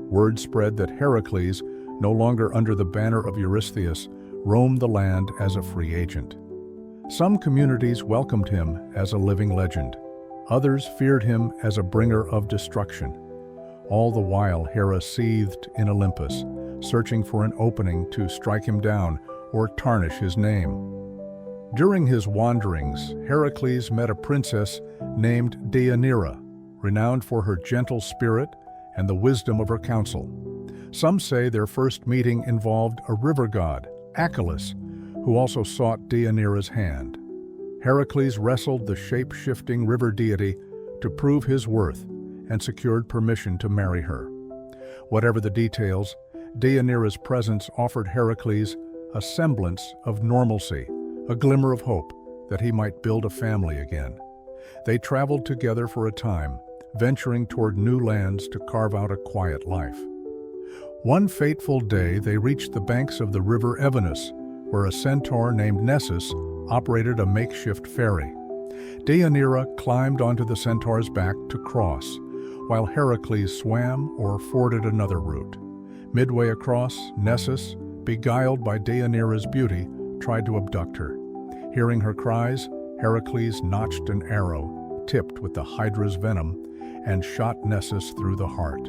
Word spread that Heracles, no longer under the banner of Eurystheus, roamed the land as a free agent. Some communities welcomed him as a living legend. Others feared him as a bringer of destruction. All the while, Hera seethed in Olympus, searching for an opening to strike him down or tarnish his name. During his wanderings, Heracles met a princess named Deianira, renowned for her gentle spirit and the wisdom of her counsel. Some say their first meeting involved a river god, Achelous, who also sought Deianira's hand. Heracles wrestled the shape-shifting river deity to prove his worth and secured permission to marry her. Whatever the details, Deianira's presence offered Heracles a semblance of normalcy, a glimmer of hope that he might build a family again. They traveled together for a time, venturing toward new lands to carve out a quiet life. One fateful day, they reached the banks of the river Evenus, where a centaur named Nessus operated a makeshift ferry. Deianira climbed onto the centaur's back to cross, while Heracles swam or forded another route. Midway across, Nessus, beguiled by Deianira's beauty, tried to abduct her. Hearing her cries, Heracles notched an arrow, tipped with the Hydra's venom, and shot Nessus through the heart.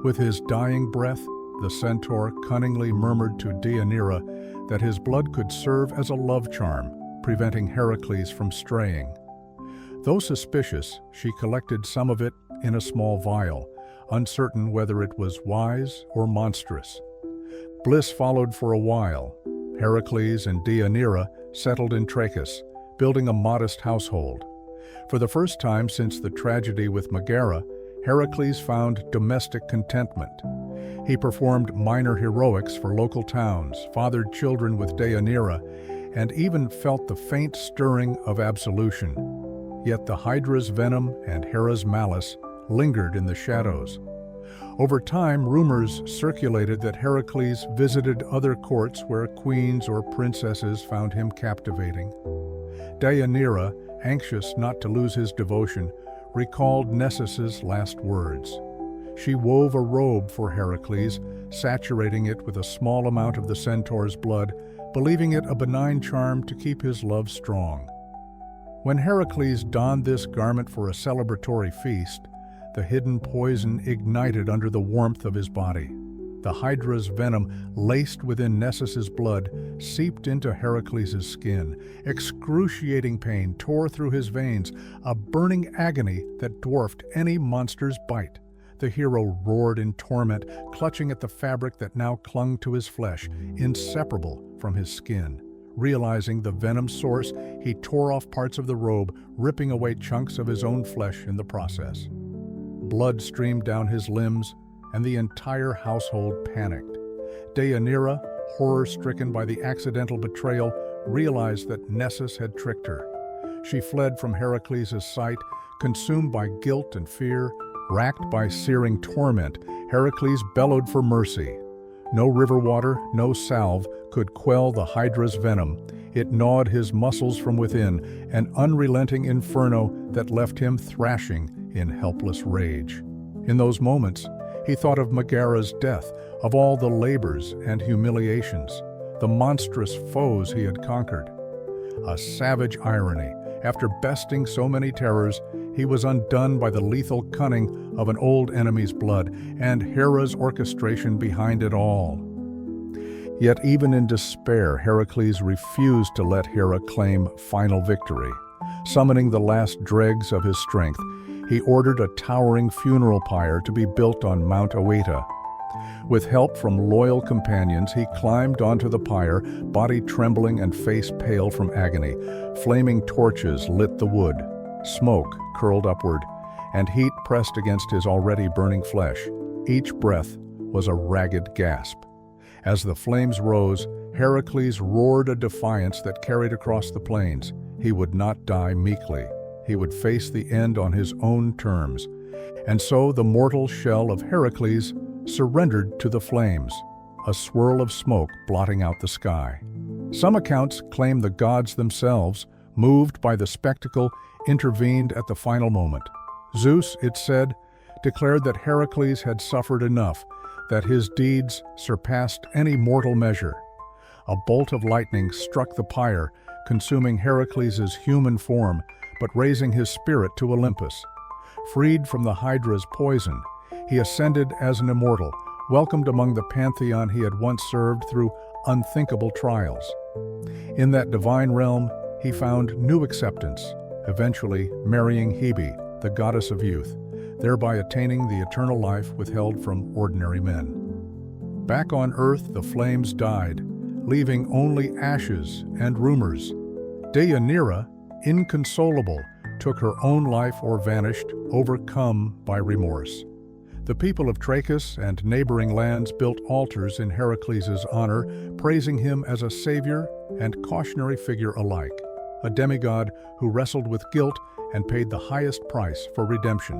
With his dying breath, the centaur cunningly murmured to Deianira that his blood could serve as a love charm, preventing Heracles from straying. Though suspicious, she collected some of it in a small vial, uncertain whether it was wise or monstrous. Bliss followed for a while. Heracles and Deianira settled in Trachis, building a modest household. For the first time since the tragedy with Megara, Heracles found domestic contentment. He performed minor heroics for local towns, fathered children with Deianira, and even felt the faint stirring of absolution. Yet the Hydra's venom and Hera's malice lingered in the shadows. Over time, rumors circulated that Heracles visited other courts where queens or princesses found him captivating. Deianira, anxious not to lose his devotion, recalled Nessus's last words. She wove a robe for Heracles, saturating it with a small amount of the centaur's blood, believing it a benign charm to keep his love strong. When Heracles donned this garment for a celebratory feast, the hidden poison ignited under the warmth of his body. The Hydra's venom, laced within Nessus's blood, seeped into Heracles' skin. Excruciating pain tore through his veins, a burning agony that dwarfed any monster's bite. The hero roared in torment, clutching at the fabric that now clung to his flesh, inseparable from his skin. Realizing the venom's source, he tore off parts of the robe, ripping away chunks of his own flesh in the process. Blood streamed down his limbs, and the entire household panicked. Deianira, horror-stricken by the accidental betrayal, realized that Nessus had tricked her. She fled from Heracles' sight, consumed by guilt and fear. Racked by searing torment, Heracles bellowed for mercy. No river water, no salve could quell the Hydra's venom. It gnawed his muscles from within, an unrelenting inferno that left him thrashing in helpless rage. In those moments, he thought of Megara's death, of all the labors and humiliations, the monstrous foes he had conquered. A savage irony. After besting so many terrors, he was undone by the lethal cunning of an old enemy's blood and Hera's orchestration behind it all. Yet even in despair, Heracles refused to let Hera claim final victory. Summoning the last dregs of his strength, he ordered a towering funeral pyre to be built on Mount Oeta. With help from loyal companions, he climbed onto the pyre, body trembling and face pale from agony. Flaming torches lit the wood. Smoke curled upward, and heat pressed against his already burning flesh. Each breath was a ragged gasp. As the flames rose, Heracles roared a defiance that carried across the plains. He would not die meekly. He would face the end on his own terms. And so the mortal shell of Heracles surrendered to the flames, a swirl of smoke blotting out the sky. Some accounts claim the gods themselves, moved by the spectacle, intervened at the final moment. Zeus, it said, declared that Heracles had suffered enough, that his deeds surpassed any mortal measure. A bolt of lightning struck the pyre, consuming Heracles' human form, but raising his spirit to Olympus. Freed from the Hydra's poison, he ascended as an immortal, welcomed among the pantheon he had once served through unthinkable trials. In that divine realm, he found new acceptance, eventually marrying Hebe, the goddess of youth, thereby attaining the eternal life withheld from ordinary men. Back on Earth, the flames died, leaving only ashes and rumors. Deianira, inconsolable, took her own life or vanished, overcome by remorse. The people of Trachis and neighboring lands built altars in Heracles' honor, praising him as a savior and cautionary figure alike, a demigod who wrestled with guilt and paid the highest price for redemption.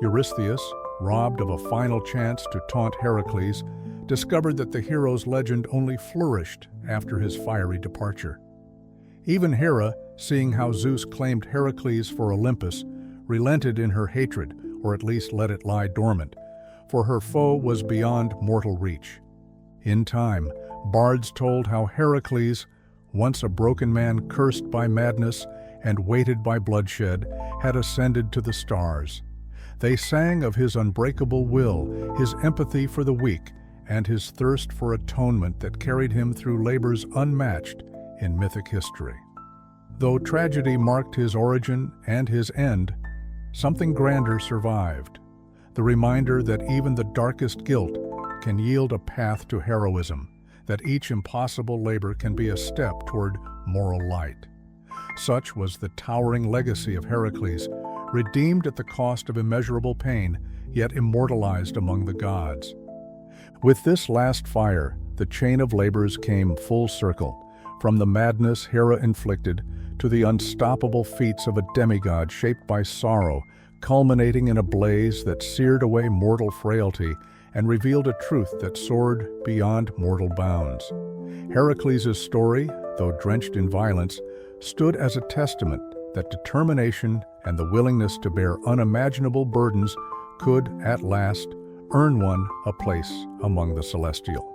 Eurystheus, robbed of a final chance to taunt Heracles, discovered that the hero's legend only flourished after his fiery departure. Even Hera, seeing how Zeus claimed Heracles for Olympus, relented in her hatred, or at least let it lie dormant, for her foe was beyond mortal reach. In time, bards told how Heracles, once a broken man cursed by madness and weighted by bloodshed, had ascended to the stars. They sang of his unbreakable will, his empathy for the weak, and his thirst for atonement that carried him through labors unmatched in mythic history. Though tragedy marked his origin and his end, something grander survived, the reminder that even the darkest guilt can yield a path to heroism, that each impossible labor can be a step toward moral light. Such was the towering legacy of Heracles, redeemed at the cost of immeasurable pain, yet immortalized among the gods. With this last fire, the chain of labors came full circle, from the madness Hera inflicted to the unstoppable feats of a demigod shaped by sorrow, culminating in a blaze that seared away mortal frailty and revealed a truth that soared beyond mortal bounds. Heracles' story, though drenched in violence, stood as a testament that determination and the willingness to bear unimaginable burdens could, at last, earn one a place among the celestial.